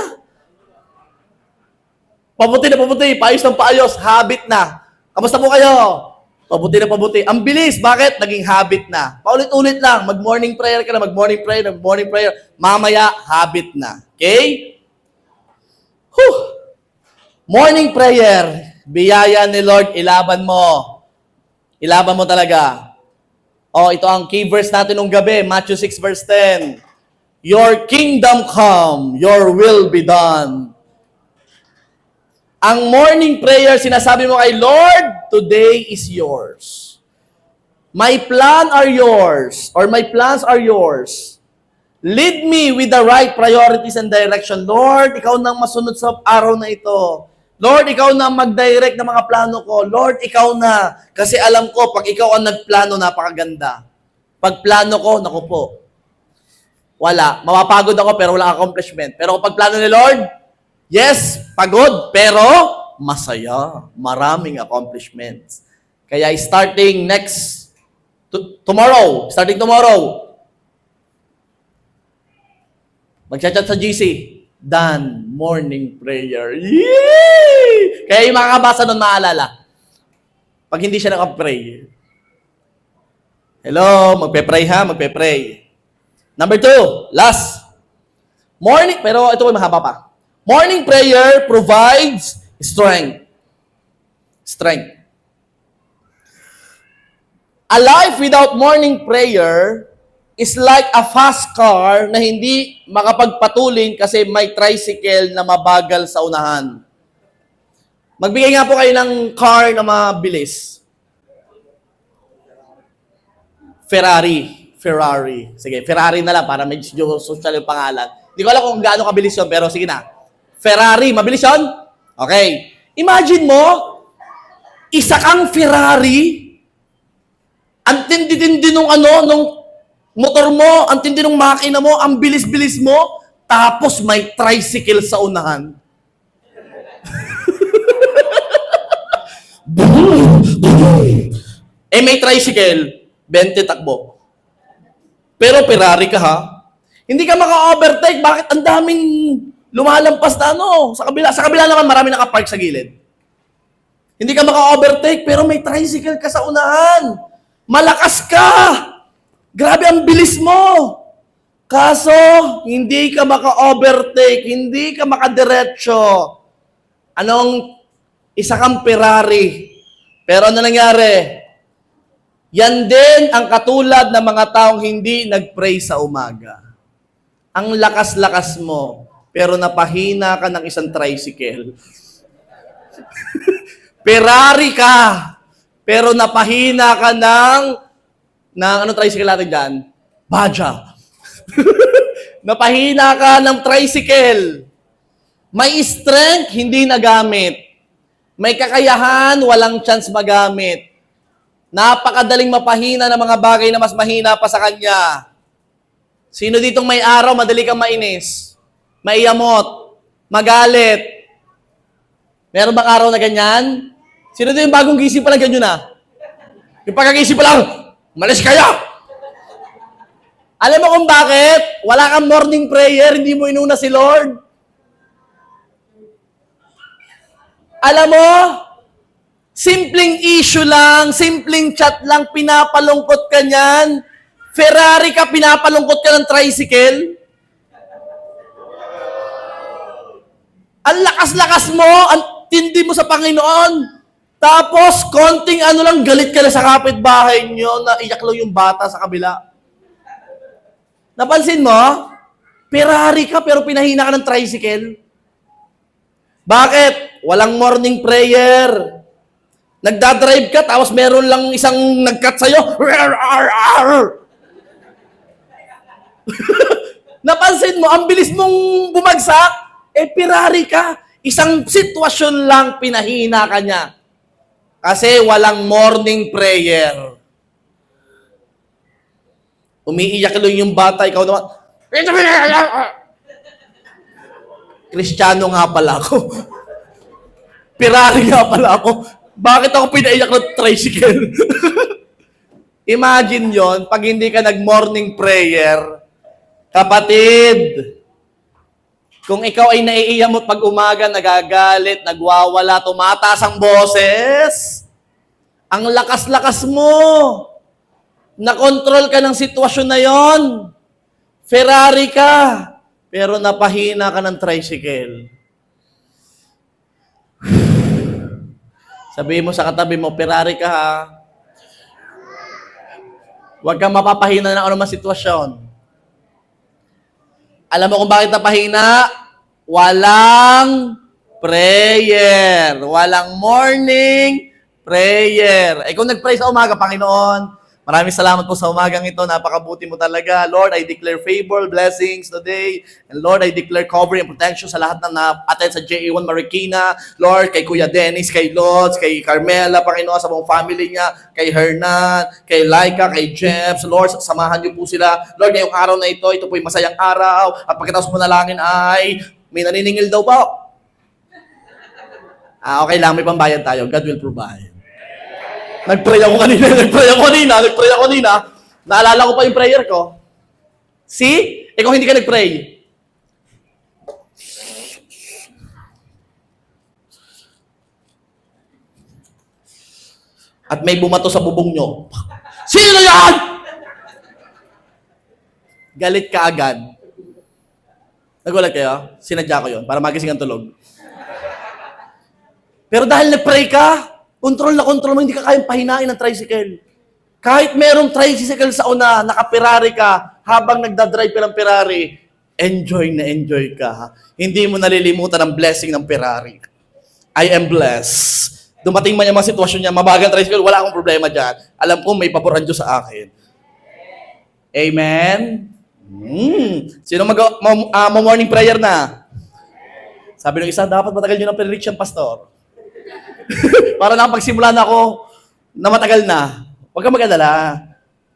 Pabuti na pabuti. Paayos ng paayos. Habit na. Kamusta po kayo? Pabuti na pabuti. Ang bilis. Bakit? Naging habit na. Paulit-ulit lang. Mag-morning prayer ka na. Mag-morning prayer. Mamaya, habit na. Okay? Whew. Morning prayer. Biyaya ni Lord, ilaban mo. Ilaban mo talaga. Ito ang key verse natin nung gabi, Matthew 6 verse 10. Your kingdom come, your will be done. Ang morning prayer, sinasabi mo kay Lord, today is yours. My plan are yours, or my plans are yours. Lead me with the right priorities and direction. Lord, ikaw nang masunod sa araw na ito. Lord, ikaw na mag-direct ng mga plano ko. Lord, ikaw na. Kasi alam ko, pag ikaw ang nagplano, napakaganda. Pag plano ko, naku po. Wala. Mapapagod ako, pero walang accomplishment. Pero kapag plano ni Lord, yes, pagod, pero masaya. Maraming accomplishments. Kaya starting tomorrow, mag-chat sa GC. Done. Morning prayer. Yay! Kaya yung makakabasa nun maalala. Pag hindi siya nakapray. Hello, magpe-pray ha, magpe-pray. Number 2, last. Morning, pero ito ay mahaba pa. Morning prayer provides strength. Strength. A life without morning prayer is like a fast car na hindi makapagpatuloy kasi may tricycle na mabagal sa unahan. Magbigay nga po kayo ng car na mabilis. Ferrari. Sige, Ferrari na lang para medyo social yung pangalan. Hindi ko alam kung gaano kabilis yun, pero sige na. Ferrari, mabilis yun? Okay. Imagine mo, isa kang Ferrari, Ang tindi-tindi nung nung motor mo, ang tindi nung makina mo, ang bilis-bilis mo, tapos may tricycle sa unahan. May tricycle, 20 takbo. Pero Ferrari ka ha. Hindi ka maka-overtake. Bakit ang daming lumalampas na sa kabila? Sa kabila naman marami nakapark sa gilid. Hindi ka maka-overtake pero may tricycle ka sa unahan. Malakas ka. Grabe ang bilis mo. Kaso, hindi ka maka-overtake. Hindi ka makadiretso. Isa kang Ferrari. Pero ano nangyari? Yan din ang katulad ng mga taong hindi nag-pray sa umaga. Ang lakas-lakas mo, pero napahina ka ng isang tricycle. Ferrari ka, pero napahina ka ng tricycle natin dyan? Baja. Napahina ka ng tricycle. May strength, hindi nagamit. May kakayahan, walang chance magamit. Napakadaling mapahina ng mga bagay na mas mahina pa sa kanya. Sino ditong may araw, madali kang mainis? Maiyamot? Magalit? Meron bang araw na ganyan? Sino dito yung bagong gising pa lang ganyan na? Yung pagkagising pa lang, malis kayo! Alam mo kung bakit? Wala kang morning prayer, hindi mo inuna si Lord. Alam mo, simpleng issue lang, simpleng chat lang, pinapalungkot ka niyan. Ferrari ka, pinapalungkot ka ng tricycle. Ang lakas-lakas mo, ang tindi mo sa Panginoon. Tapos, konting lang, galit ka na sa kapitbahay nyo, na iyak lang yung bata sa kabila. Napansin mo? Ferrari ka, pero pinahina ka ng tricycle. Bakit? Walang morning prayer. Nagdadrive ka, tapos meron lang isang nag-cut sa'yo. Napansin mo, ang bilis mong bumagsak, Ferrari ka. Isang sitwasyon lang pinahina ka niya. Kasi walang morning prayer. Umiiyak lang yung bata, ikaw naman, Kristiyano nga pala ako. Ferrari nga pala ako. Bakit ako pinaiyak ng tricycle? Imagine yon, pag hindi ka nag-morning prayer, kapatid, kung ikaw ay naiiyamot pag umaga, nagagalit, nagwawala, tumataas ang boses, ang lakas-lakas mo, nakontrol ka ng sitwasyon na yon, Ferrari ka, pero napahina ka ng tricycle. Sabihin mo sa katabi mo, Ferrari ka ha. Huwag kang mapapahina ng anumang sitwasyon. Alam mo kung bakit napahina? Walang prayer. Walang morning prayer. Kung nag-pray sa umaga, Panginoon, maraming salamat po sa umagang ito. Napakabuti mo talaga. Lord, I declare favor, blessings today. And Lord, I declare covering and protection sa lahat na na-attend sa JA1 Marikina. Lord, kay Kuya Dennis, kay Lods, kay Carmela, Panginoon, sa buong family niya, kay Hernan, kay Laika, kay Jeps. Lord, samahan niyo po sila. Lord, ngayong araw na ito po ay masayang araw. At pagkatapos mo nalangin ay may naniningil daw po. Okay lang, may pambayad tayo. God will provide. Nag-pray ako kanina. Naalala ko pa yung prayer ko. See? Ikaw hindi ka nag-pray. At may bumato sa bubong nyo. Sino yan? Galit ka agad. Nagulat kayo? Sinadya ko yun para magising ang tulog. Pero dahil nag-pray ka, control na control mo, hindi ka kayang pahinain ng tricycle. Kahit merong tricycle sa una, naka-Ferrari ka, habang nagdadrive ka ng Ferrari, enjoy na enjoy ka. Hindi mo nalilimutan ang blessing ng Ferrari. I am blessed. Dumating man yung mga sitwasyon niya, mabagal tricycle, wala akong problema dyan. Alam ko, may pabor ang Diyos sa akin. Amen? Sino morning prayer na? Sabi ng isa, dapat matagal nyo ng pre-reach yung pastor. Para nakapagsimula na ako na matagal na. Huwag kang mag-alala.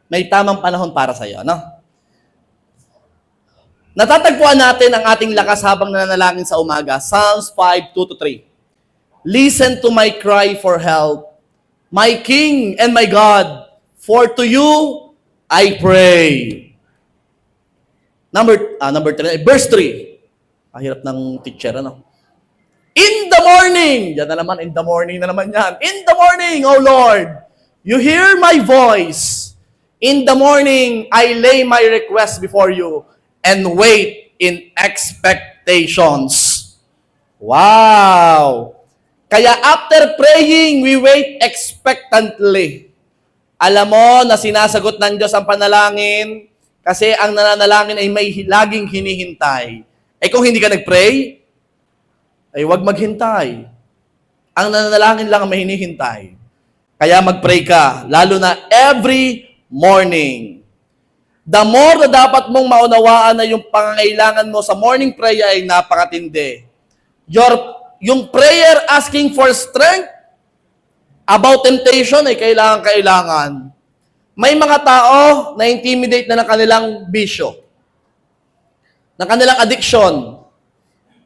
May tamang panahon para sa'yo, no? Natatagpuan natin ang ating lakas habang nananalangin sa umaga. Psalms 5:2-3. Listen to my cry for help, my King and my God, for to you I pray. Number 3, verse 3. Hirap ng teacher, ano? In the morning, yan na naman, in the morning na naman yan. In the morning, O Lord, you hear my voice. In the morning, I lay my request before you and wait in expectations. Wow! Kaya after praying, we wait expectantly. Alam mo na sinasagot ng Diyos ang panalangin kasi ang nananalangin ay may laging hinihintay. Eh kung hindi ka nag-pray, ay huwag maghintay. Ang nananalangin lang ang may hinihintay. Kaya mag-pray ka, lalo na every morning. The more na dapat mong maunawaan na yung pangangailangan mo sa morning prayer ay napakatindi. Yung prayer asking for strength about temptation ay kailangan. May mga tao na intimidate na ng kanilang bisyo, ng kanilang addiction,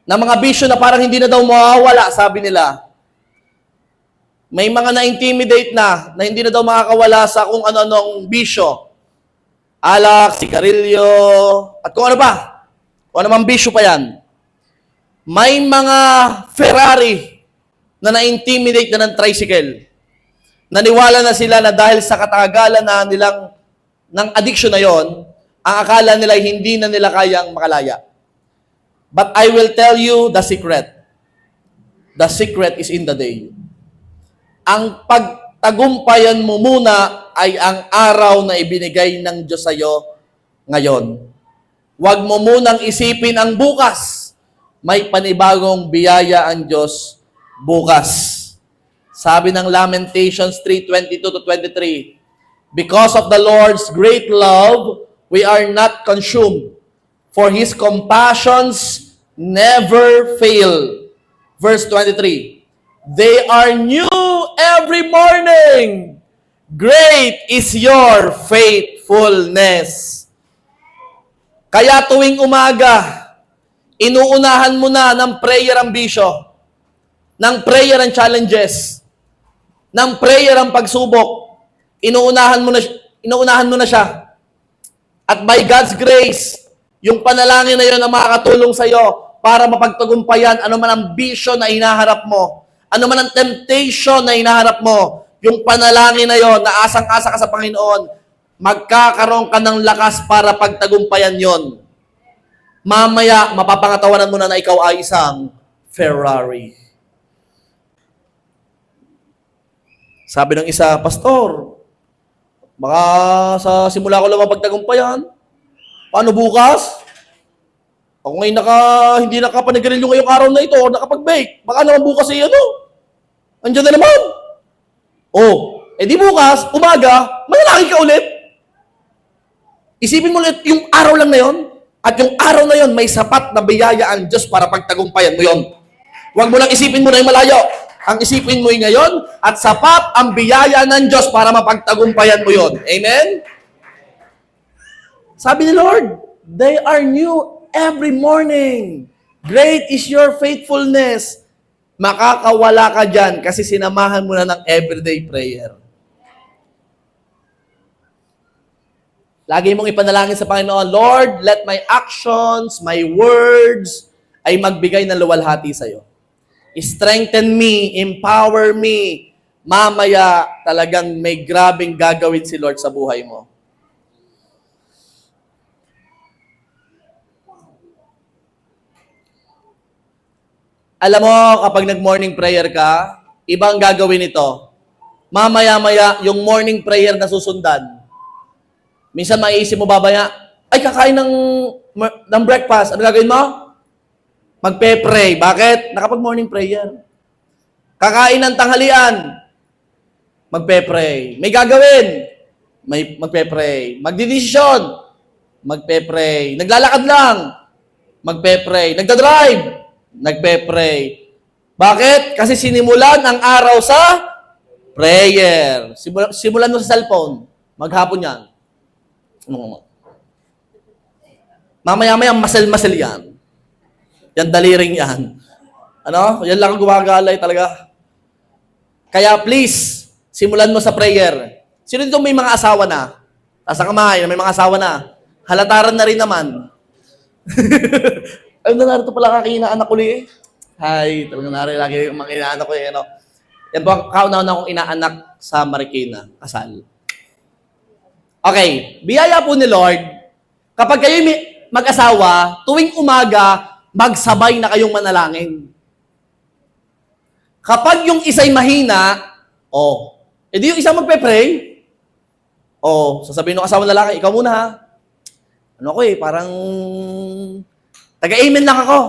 ng mga bisyo na parang hindi na daw mawawala, sabi nila. May mga na-intimidate na hindi na daw makakawala sa kung ano-anong bisyo. Alak, sigarilyo, at kung ano pa. Kung ano mang bisyo pa yan. May mga Ferrari na na-intimidate na ng tricycle. Naniwala na sila na dahil sa katagalan na nilang ng addiction na yon, ang akala nila hindi na nila kayang makalaya. But I will tell you the secret. The secret is in the day. Ang pagtagumpayan mo muna ay ang araw na ibinigay ng Diyos sa iyo ngayon. Huwag mo munang isipin ang bukas. May panibagong biyaya ang Diyos bukas. Sabi ng Lamentations 3:22-23, because of the Lord's great love, we are not consumed, for His compassions never fail. Verse 23, they are new every morning. Great is your faithfulness. Kaya tuwing umaga, inuunahan mo na ng prayer ang bisyo, ng prayer ang challenges, ng prayer ang pagsubok. Inuunahan mo na siya. At by God's grace, yung panalangin na yun ang makakatulong sa iyo para mapagtagumpayan ano man ang bisyo na hinaharap mo, ano man ang temptation na hinaharap mo, yung panalangin na yon, na asang-asa ka sa Panginoon, magkakaroon ka ng lakas para pagtagumpayan yon. Mamaya, mapapangatawanan mo na ikaw ay isang Ferrari. Sabi ng isa, Pastor, baka sa simula ko lang mapagtagumpayan. Paano bukas? Ako ngayon hindi nakapanigarilyo ngayong araw na ito o nakapag-bake. Baka naman bukas andyan na naman. Di bukas, umaga, manalangin ka ulit. Isipin mo ulit yung araw lang na yon, at yung araw na yon may sapat na biyaya ang Diyos para pagtagumpayan mo yon. Huwag mo lang isipin mo na yung malayo. Ang isipin mo yung ngayon, at sapat ang biyaya ng Diyos para mapagtagumpayan mo yon. Amen? Sabi ni Lord, they are new every morning. Great is your faithfulness. Makakawala ka dyan kasi sinamahan mo na ng everyday prayer. Lagi mong ipanalangin sa Panginoon, Lord, let my actions, my words, ay magbigay ng luwalhati sa iyo. Strengthen me, empower me. Mamaya talagang may grabing gagawin si Lord sa buhay mo. Alam mo, kapag nag-morning prayer ka, ibang gagawin ito. Mamaya-maya, yung morning prayer na susundan. Minsan maiisip mo babaya, ay kakain ng breakfast. Ano gagawin mo? Magpe-pray. Bakit? Nakapag-morning prayer. Kakain ng tanghalian. Magpe-pray. May gagawin. Magpe-pray. Magdidesisyon. Magpe-pray. Naglalakad lang. Magpe-pray. Nagdadrive. Nagpe-pray. Bakit? Kasi sinimulan ang araw sa Prayer. Simulan mo sa cellphone. Maghapon yan. Mamaya-maya, masel-masel yan. Yan, daliring yan. Ano? Yan lang ang gumagalay talaga. Kaya please, simulan mo sa prayer. Sino dito may mga asawa na? Asa kamay, may mga asawa na. Halataran na rin naman. Ay, narito pala kakina anak ko eh. Hi, talagang nari lagi yung mga inaanak ko eh. Ano? Yan po, kauna-una akong inaanak sa Marikina, kasal. Okay, biyaya po ni Lord, kapag kayo mag-asawa, tuwing umaga, magsabay na kayong manalangin. Kapag yung isa'y mahina, edi yung isa magpe-pray, sasabihin ng asawa ng lalaki, ikaw muna ha. Ano ko parang taga-amen lang ako.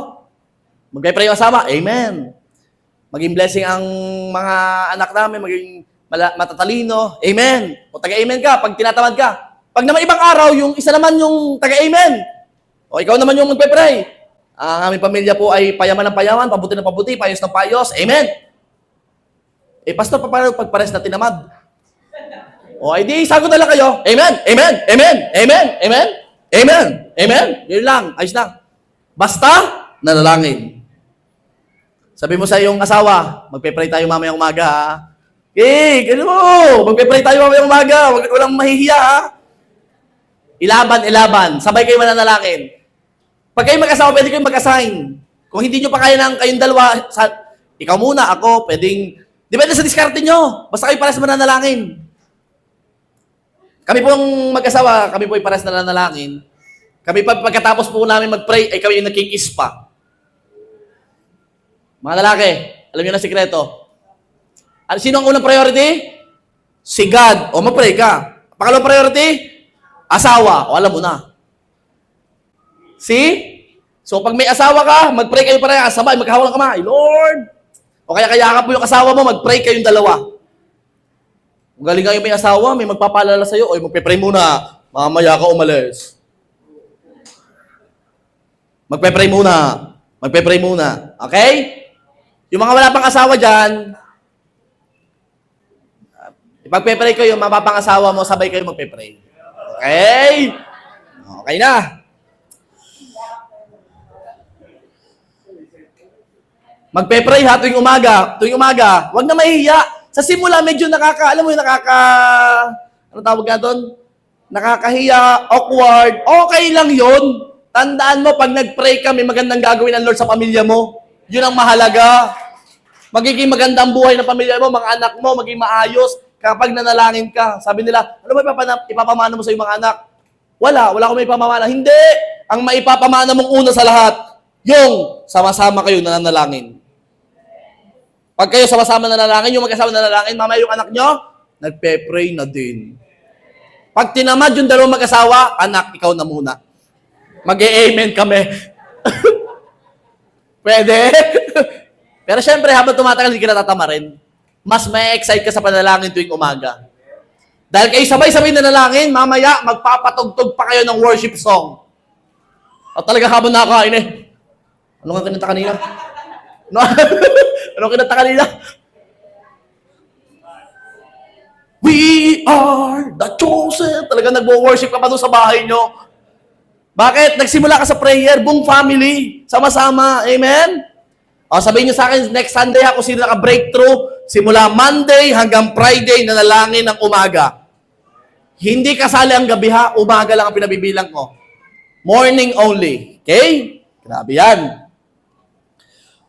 Magpe-pray yung asawa, amen. Maging blessing ang mga anak namin, maging matatalino, amen. O taga-amen ka, pag tinatamad ka. Pag naman ibang araw, yung isa naman yung taga-amen. O ikaw naman yung magpe-pray. Ang aming pamilya po ay payaman ng payaman, pabuti ng pabuti, payos ng payos, amen. Pastor, paano pag pares na tinamad? O, di sagot na lang kayo, amen, amen, amen, amen, amen, amen, amen. Yun lang, ayos lang. Basta, nanalangin. Sabi mo sa iyong asawa, magpe-pray tayo mamayang umaga, ha? Ganun mo, magpe-pray tayo mamayang umaga, walang mahihiya, ha? Ilaban, sabay kayo mananalangin. Pag kayo mag-asawa, pwede kayo mag-assign. Kung hindi nyo pa kaya ng kayong dalawa, ikaw muna, ako, pwedeng, depende sa diskarte nyo, basta kayo pares mananalangin. Kami pong mag-asawa, kami po ay pares nananalangin. Kami pagkatapos po namin mag-pray, ay kami yung nagkikis pa. Mga lalaki, alam niyo na sikreto. Sino ang unang priority? Si God. O, mag-pray ka. Pangalawang priority? Asawa. O, alam mo na. See? So, pag may asawa ka, mag-pray kayo parehas. Sabay, magkahawal ng kamay. Lord! O kaya ka po yung asawa mo, mag-pray kayong dalawa. Kung galing kayo may asawa, may magpapaalala sa'yo, o, magpe-pray muna. Mamaya ka umalis. Magpe-pray muna. Magpe-pray muna. Okay? Yung mga wala pang asawa dyan, ipagpe-pray kayo, mapapang asawa mo, sabay kayo magpe-pray. Okay? Okay na. Magpe-pray ha, tuwing umaga. Tuwing umaga, huwag na mahihiya. Sa simula, medyo alam mo yung ano tawag nga doon? Nakakahiya, awkward. Okay lang yun. Tandaan mo, pag nag-pray ka, may magandang gagawin ng Lord sa pamilya mo. Yun ang mahalaga. Magiging magandang buhay ng pamilya mo, mga anak mo, maging maayos kapag nanalangin ka. Sabi nila, ano ba ipapamana mo sa iyong mga anak? Wala akong may ipapamana. Hindi! Ang maipapamana mong una sa lahat, yung sama-sama kayo nananalangin. Pag kayo sama-sama nanalangin, yung mag-asawa nanalangin, mamaya yung anak nyo, nagpe-pray na din. Pag tinamad yung dalawang mag-asawa, anak, ikaw na muna. Mag-e-amen kami. Pwede? Pero syempre, habang tumatagal, hindi ka natatamarin. Mas may excite ka sa panalangin tuwing umaga. Dahil kayo sabay-sabay nanalangin, mamaya, magpapatugtog pa kayo ng worship song. At talaga habang nakakain ano nga kinanta kanina? Ano kinanta kanina? We are the chosen. Talaga nagwo-worship ka pa doon sa bahay nyo. Bakit? Nagsimula ka sa prayer, buong family, sama-sama. Amen? O, sabihin nyo sa akin, next Sunday ako sino naka-breakthrough, simula Monday hanggang Friday, nanalangin ng umaga. Hindi kasali ang gabi ha, umaga lang ang pinabibilang ko. Morning only. Okay? Grabe yan.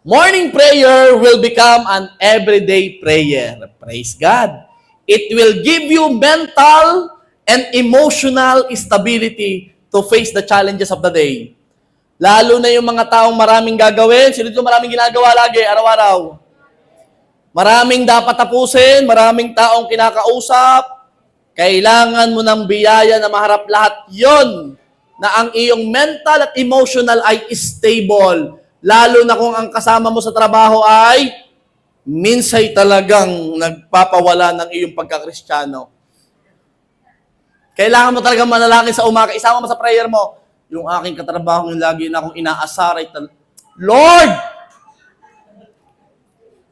Morning prayer will become an everyday prayer. Praise God. It will give you mental and emotional stability to face the challenges of the day. Lalo na yung mga taong maraming gagawin. Sino dito maraming ginagawa lagi, araw-araw? Maraming dapat tapusin, maraming taong kinakausap. Kailangan mo ng biyaya na maharap lahat yon na ang iyong mental at emotional ay stable. Lalo na kung ang kasama mo sa trabaho ay minsay talagang nagpapawala ng iyong pagkakristyano. Kailangan mo talagang manalangin sa umaga. Isama mo sa prayer mo, yung aking katrabaho yung lagi na akong inaasar ay Lord!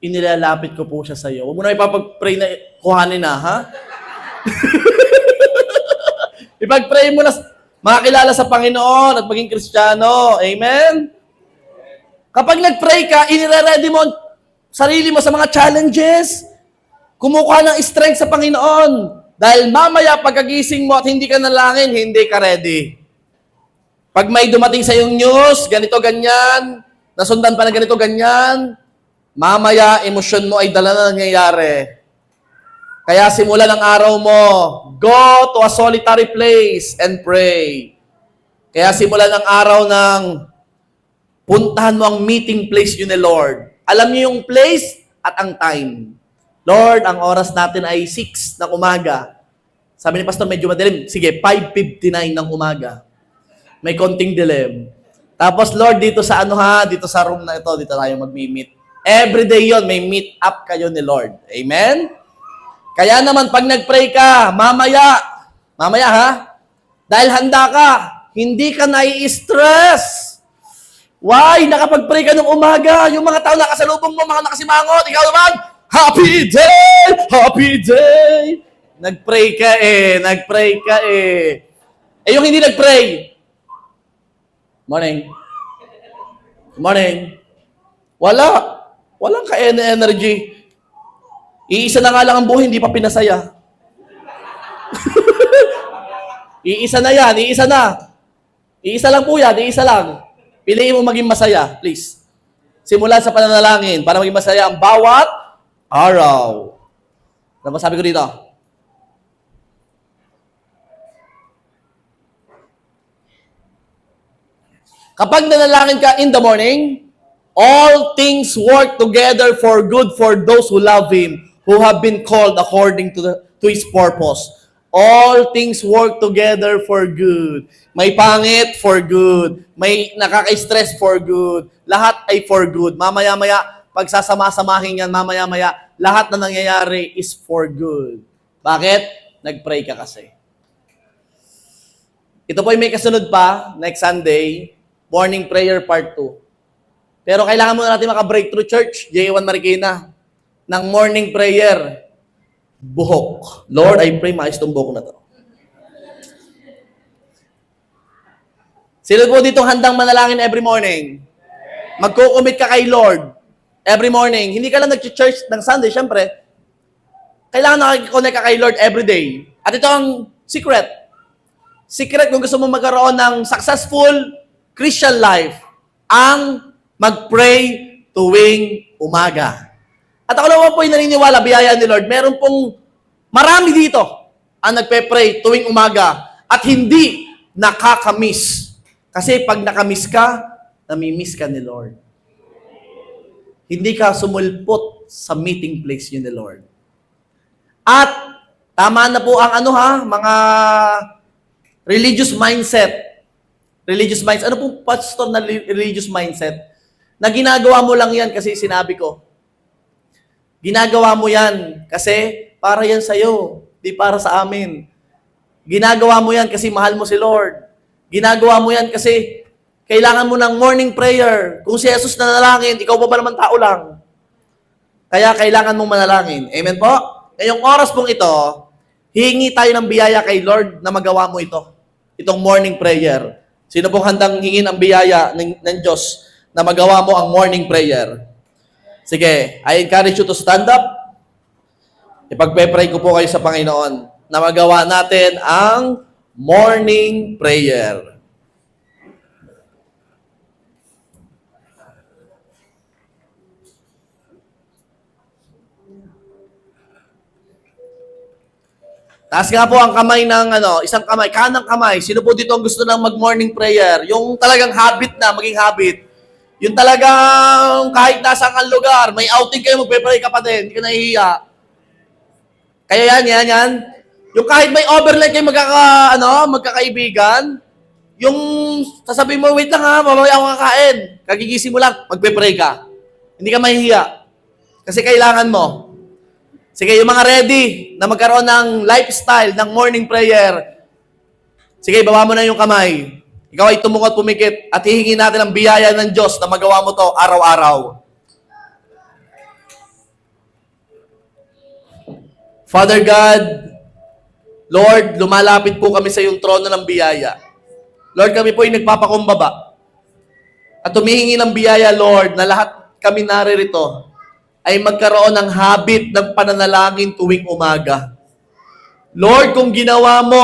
inilalapit ko po siya sa iyo. Huwag mo na ipapag-pray na kuhanin na, ha? Ipag-pray mo na makakilala sa Panginoon at maging Kristiyano. Amen? Kapag nag-pray ka, inire-ready mo ang sarili mo sa mga challenges. Kumukuha ng strength sa Panginoon. Dahil mamaya pagkagising mo at hindi ka nalangin, hindi ka ready. Pag may dumating sa iyong news, ganito, ganyan, nasundan pa na ganito, ganyan, mamaya emosyon mo ay dala na nangyayari. Kaya simula ng araw mo, go to a solitary place and pray. Kaya simula ng araw ng puntahan mo ang meeting place yun ni Lord. Alam niyo yung place at ang time. Lord, ang oras natin ay 6 ng umaga. Sabi ni Pastor, medyo madilim. Sige, 5:59 ng umaga. May konting dilim. Tapos, Lord, dito sa dito sa room na ito, dito tayo mag-meet. Every day yon may meet up kayo ni Lord. Amen? Kaya naman, pag nag-pray ka, mamaya ha, dahil handa ka, hindi ka nai-stress. Why? Nakapag-pray ka ng umaga, yung mga tao nakasalubong mo, mga nakasimangot, ikaw naman, happy day! Happy day! Nag-pray ka eh. Eh, yung hindi nag-pray, morning. Walang ka-energy. Iisa na nga lang ang buhay, hindi pa pinasaya. Iisa na yan, iisa na. Iisa lang po yan, iisa lang. Piliin mo maging masaya, please. Simulan sa pananalangin para maging masaya ang bawat araw. Ano ba sabi ko dito? Kapag nanalangin ka in the morning, all things work together for good for those who love Him, who have been called according to His purpose. All things work together for good. May pangit, for good. May nakaka-stress, for good. Lahat ay for good. Mamaya-maya, pagsasama-samahin yan, mamaya-maya, lahat na nangyayari is for good. Bakit? Nag-pray ka kasi. Ito po ay may kasunod pa, next Sunday, morning prayer part 2. Pero kailangan muna natin maka-breakthrough church, J1 Marikina, ng morning prayer. Buhok. Lord, I pray maayos tong buhok na to. Sino po ditong handang manalangin every morning? Magko-commit ka kay Lord every morning. Hindi ka lang nag-church ng Sunday, syempre. Kailangan nakikonnect ka kay Lord every day. At ito ang secret. Secret kung gusto mo magkaroon ng successful Christian life, ang mag-pray tuwing umaga. At ako naman po yung naniniwala, biyaya ni Lord, meron pong marami dito ang nagpe-pray tuwing umaga at hindi nakakamiss. Kasi pag nakamiss ka, namimiss ka ni Lord. Hindi ka sumulpot sa meeting place yun ni Lord. At tama na po ang mga religious mindset. Religious mindset. Ano pong pastor na religious mindset? Na ginagawa mo lang yan kasi sinabi ko. Ginagawa mo yan kasi para yan sa'yo, di para sa amin. Ginagawa mo yan kasi mahal mo si Lord. Ginagawa mo yan kasi kailangan mo ng morning prayer. Kung si Jesus na nalangin, ikaw pa ba naman tao lang? Kaya kailangan mong manalangin. Amen po? Ngayong oras pong ito, hihingi tayo ng biyaya kay Lord na magawa mo ito. Itong morning prayer. Sino pong handang hingin ang biyaya ng Diyos na magawa mo ang morning prayer? Sige, I encourage you to stand up. Ipagpe-pray ko po kayo sa Panginoon na magawa natin ang morning prayer. Taas nga po ang kamay ng isang kamay, kanang kamay. Sino po dito ang gusto ng mag-morning prayer? Yung talagang habit na, maging habit. Yung talagang kahit nasa kang lugar, may outing kayo, magpe-pray ka pa din, hindi ka nahihiya. Kaya yan. Yung kahit may overnight kayo magkakaibigan, yung sasabihin mo, wait lang ha, mamaya ako kakain. Kagigising mo lang, magpe-pray ka. Hindi ka mahihiya. Kasi kailangan mo. Sige, yung mga ready na magkaroon ng lifestyle ng morning prayer, sige, baba mo na yung kamay. Ikaw ay tumungot, pumikit, at hihingin natin ang biyaya ng Diyos na magawa mo to araw-araw. Father God, Lord, lumalapit po kami sa iyong trono ng biyaya. Lord, kami po ay nagpapakumbaba. At humihingi ng biyaya, Lord, na lahat kami naririto ay magkaroon ng habit ng pananalangin tuwing umaga. Lord, kung ginawa mo,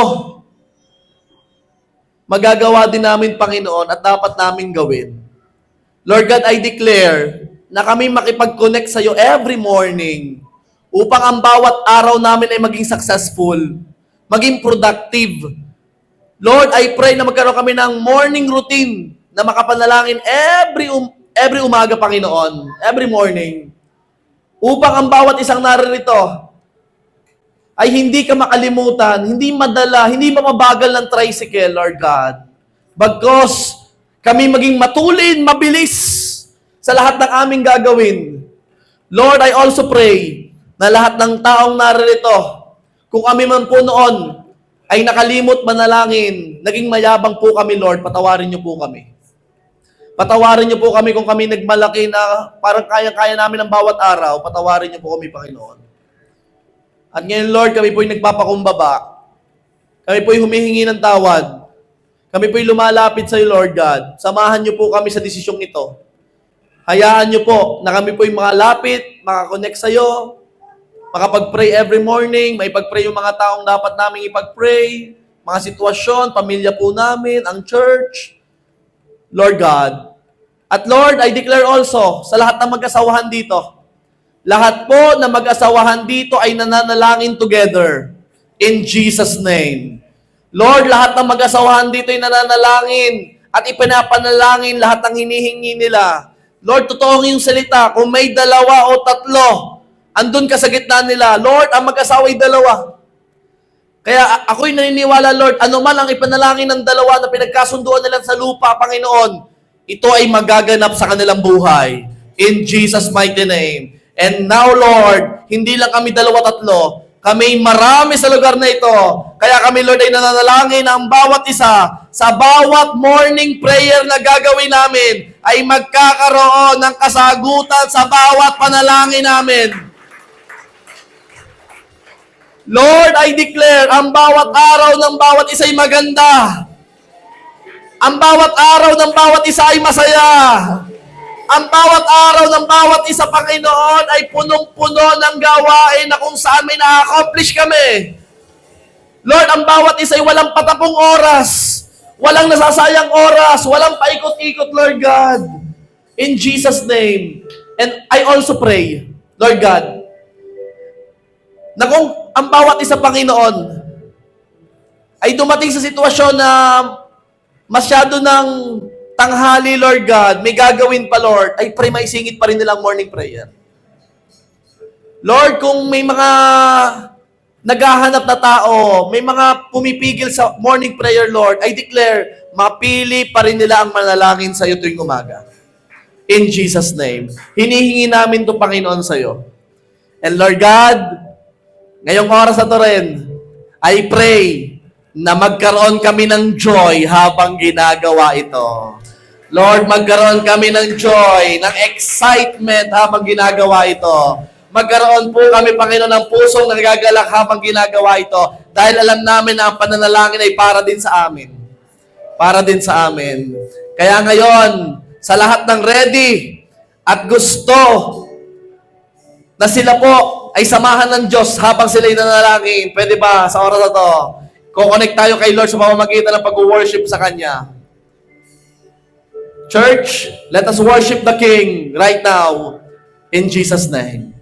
magagawa din namin, Panginoon, at dapat namin gawin. Lord God, I declare na kami makipag-connect sa iyo every morning upang ang bawat araw namin ay maging successful, maging productive. Lord, I pray na magkaroon kami ng morning routine na makapanalangin every umaga, Panginoon, every morning, upang ang bawat isang naririto ay hindi ka makalimutan, hindi madala, hindi mamabagal ng tricycle, Lord God. Bagkus kami maging matulin, mabilis sa lahat ng aming gagawin. Lord, I also pray na lahat ng taong naririto, kung kami man po noon ay nakalimot manalangin, naging mayabang po kami, Lord, patawarin niyo po kami. Patawarin niyo po kami kung kami nagmalaki na parang kaya-kaya namin ang bawat araw, patawarin niyo po kami, Panginoon. At ngayon, Lord, kami po'y nagpapakumbaba. Kami po'y humihingi ng tawad. Kami po'y lumalapit sa iyo, Lord God. Samahan niyo po kami sa desisyong ito. Hayaan niyo po na kami po'y makalapit, makakonect sa iyo, makapag-pray every morning, may pag-pray yung mga taong dapat namin ipag-pray, mga sitwasyon, pamilya po namin, ang church, Lord God. At Lord, I declare also sa lahat ng mag-asawahan dito, lahat po na mag-asawahan dito ay nananalangin together in Jesus' name. Lord, lahat ng mag-asawahan dito ay nananalangin at ipinapanalangin lahat ng hinihingi nila. Lord, totoo yung salita, kung may 2 o 3, andun ka sa gitna nila. Lord, ang mag-asawa ay 2. Kaya ako'y naniniwala, Lord, anuman ang ipanalangin ng 2 na pinagkasunduan nila sa lupa, Panginoon, ito ay magaganap sa kanilang buhay. In Jesus' mighty name. And now, Lord, hindi lang kami 2, 3, kami marami sa lugar na ito. Kaya kami, Lord, ay nananalangin ang bawat isa sa bawat morning prayer na gagawin namin ay magkakaroon ng kasagutan sa bawat panalangin namin. Lord, I declare, ang bawat araw ng bawat isa ay maganda. Ang bawat araw ng bawat isa ay masaya. Ang bawat araw ng bawat isa, Panginoon, ay punong-puno ng gawain na kung saan may na-accomplish kami. Lord, ang bawat isa ay walang patapong oras, walang nasasayang oras, walang paikot-ikot, Lord God. In Jesus' name. And I also pray, Lord God, na kung ang bawat isa, Panginoon, ay dumating sa sitwasyon na masyado ng tanghali, Lord God, may gagawin pa, Lord, ay pray maisingit pa rin nilang morning prayer. Lord, kung may mga naghahanap na tao, may mga pumipigil sa morning prayer, Lord, I declare, mapili pa rin nila ang manalangin sa iyo tuwing umaga. In Jesus' name. Hinihingi namin ito, Panginoon, sa iyo. And Lord God, ngayong oras na ito rin, I pray na magkaroon kami ng joy habang ginagawa ito. Lord, magkaroon kami ng joy, ng excitement habang ginagawa ito. Magkaroon po kami, Panginoon, ng pusong nagagalak habang ginagawa ito dahil alam namin na ang pananalangin ay para din sa amin. Para din sa amin. Kaya ngayon, sa lahat ng ready at gusto na sila po ay samahan ng Diyos habang sila'y nanalangin, pwede ba sa oras na to? Kukonect tayo kay Lord sa pamamagitan ng pag-worship sa Kanya. Church, let us worship the King right now in Jesus' name.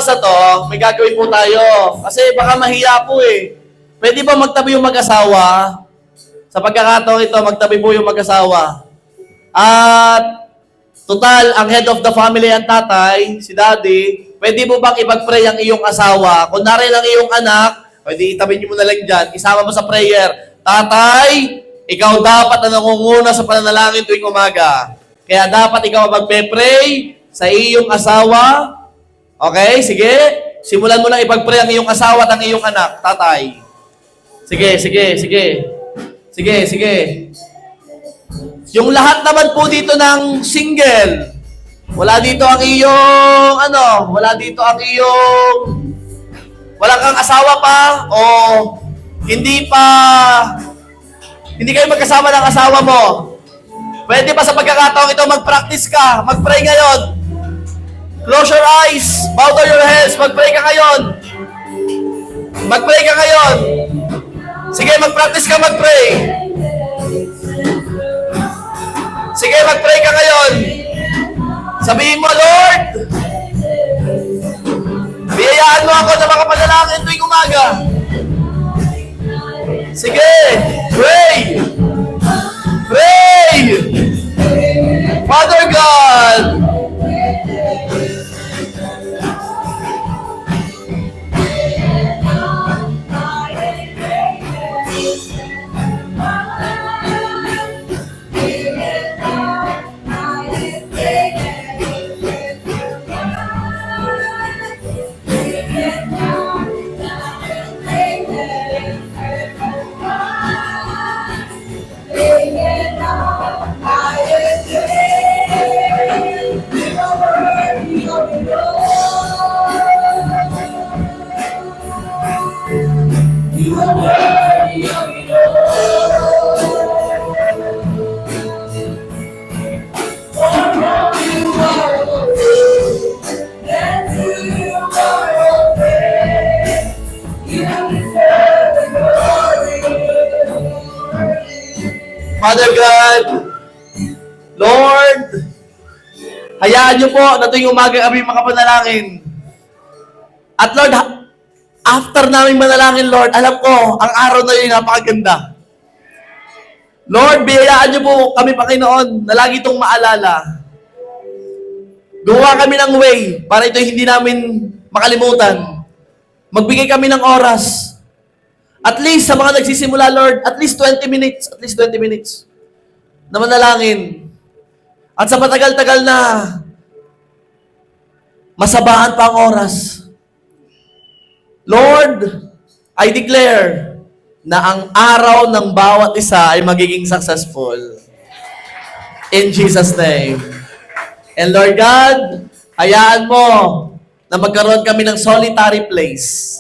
oras na to, may gagawin po tayo. Kasi baka mahiya po eh. Pwede ba magtabi yung mag-asawa? Sa pagkakataon ito, magtabi po yung mag-asawa. At total, ang head of the family ang tatay, si daddy, pwede mo bang ipag-pray ang iyong asawa? Kung narin ang iyong anak, pwede itabi niyo mo na lang dyan, isama mo sa prayer. Tatay, ikaw dapat na nangunguna sa pananalangin tuwing umaga. Kaya dapat ikaw magpe-pray sa iyong asawa. Okay, sige. Simulan mo lang ipag-pray ang iyong asawa at ang iyong anak, tatay. Sige. Yung lahat naman po dito ng single, wala dito ang iyong, wala kang asawa pa, o hindi kayo magkasama ng asawa mo. Pwede ba sa pagkakataong ito mag-practice ka, mag-pray ngayon? Close your eyes, bow down your heads, mag-pray ka ngayon. Mag-pray ka ngayon. Sige, mag-practice ka mag-pray. Sige, mag-pray ka ngayon. Sabihin mo, Lord, biyayaan mo ako na makapanalangin tuwing umaga. Sige, pray. Pray. Father God, Father God, Lord, hayaan niyo po na tuwing umaga kami makapanalangin. At Lord, after namin manalangin, Lord, alam ko, ang araw na yun napakaganda. Lord, biyayaan niyo po kami, Panginoon, na lagi itong maalala. Gumawa kami ng way para ito hindi namin makalimutan. Magbigay kami ng oras. At least sa mga nagsisimula, Lord, at least 20 minutes na manalangin. At sa matagal-tagal na, masabaan pa ang oras. Lord, I declare na ang araw ng bawat isa ay magiging successful. In Jesus' name. And Lord God, hayaan mo na magkaroon kami ng solitary place,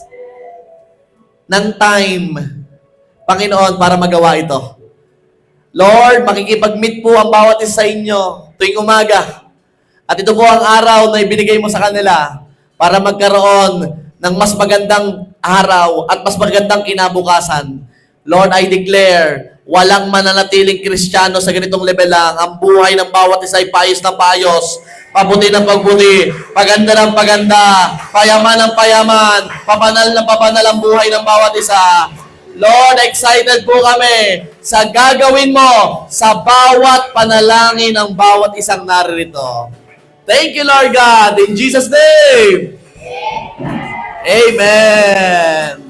ng time, Panginoon, para magawa ito. Lord, makikipag-meet po ang bawat isa sa inyo tuwing umaga. At ito po ang araw na ibinigay mo sa kanila para magkaroon ng mas magandang araw at mas magandang kinabukasan. Lord, I declare, walang mananatiling Kristiyano sa ganitong level lang. Ang buhay ng bawat isa ay paayos na paayos, pabuti ng pagbuti, paganda ng paganda, payaman ng payaman, papanal ng papanal ang buhay ng bawat isa. Lord, excited po kami sa gagawin mo sa bawat panalangin ng bawat isang naririto. Thank you, Lord God. In Jesus' name. Amen.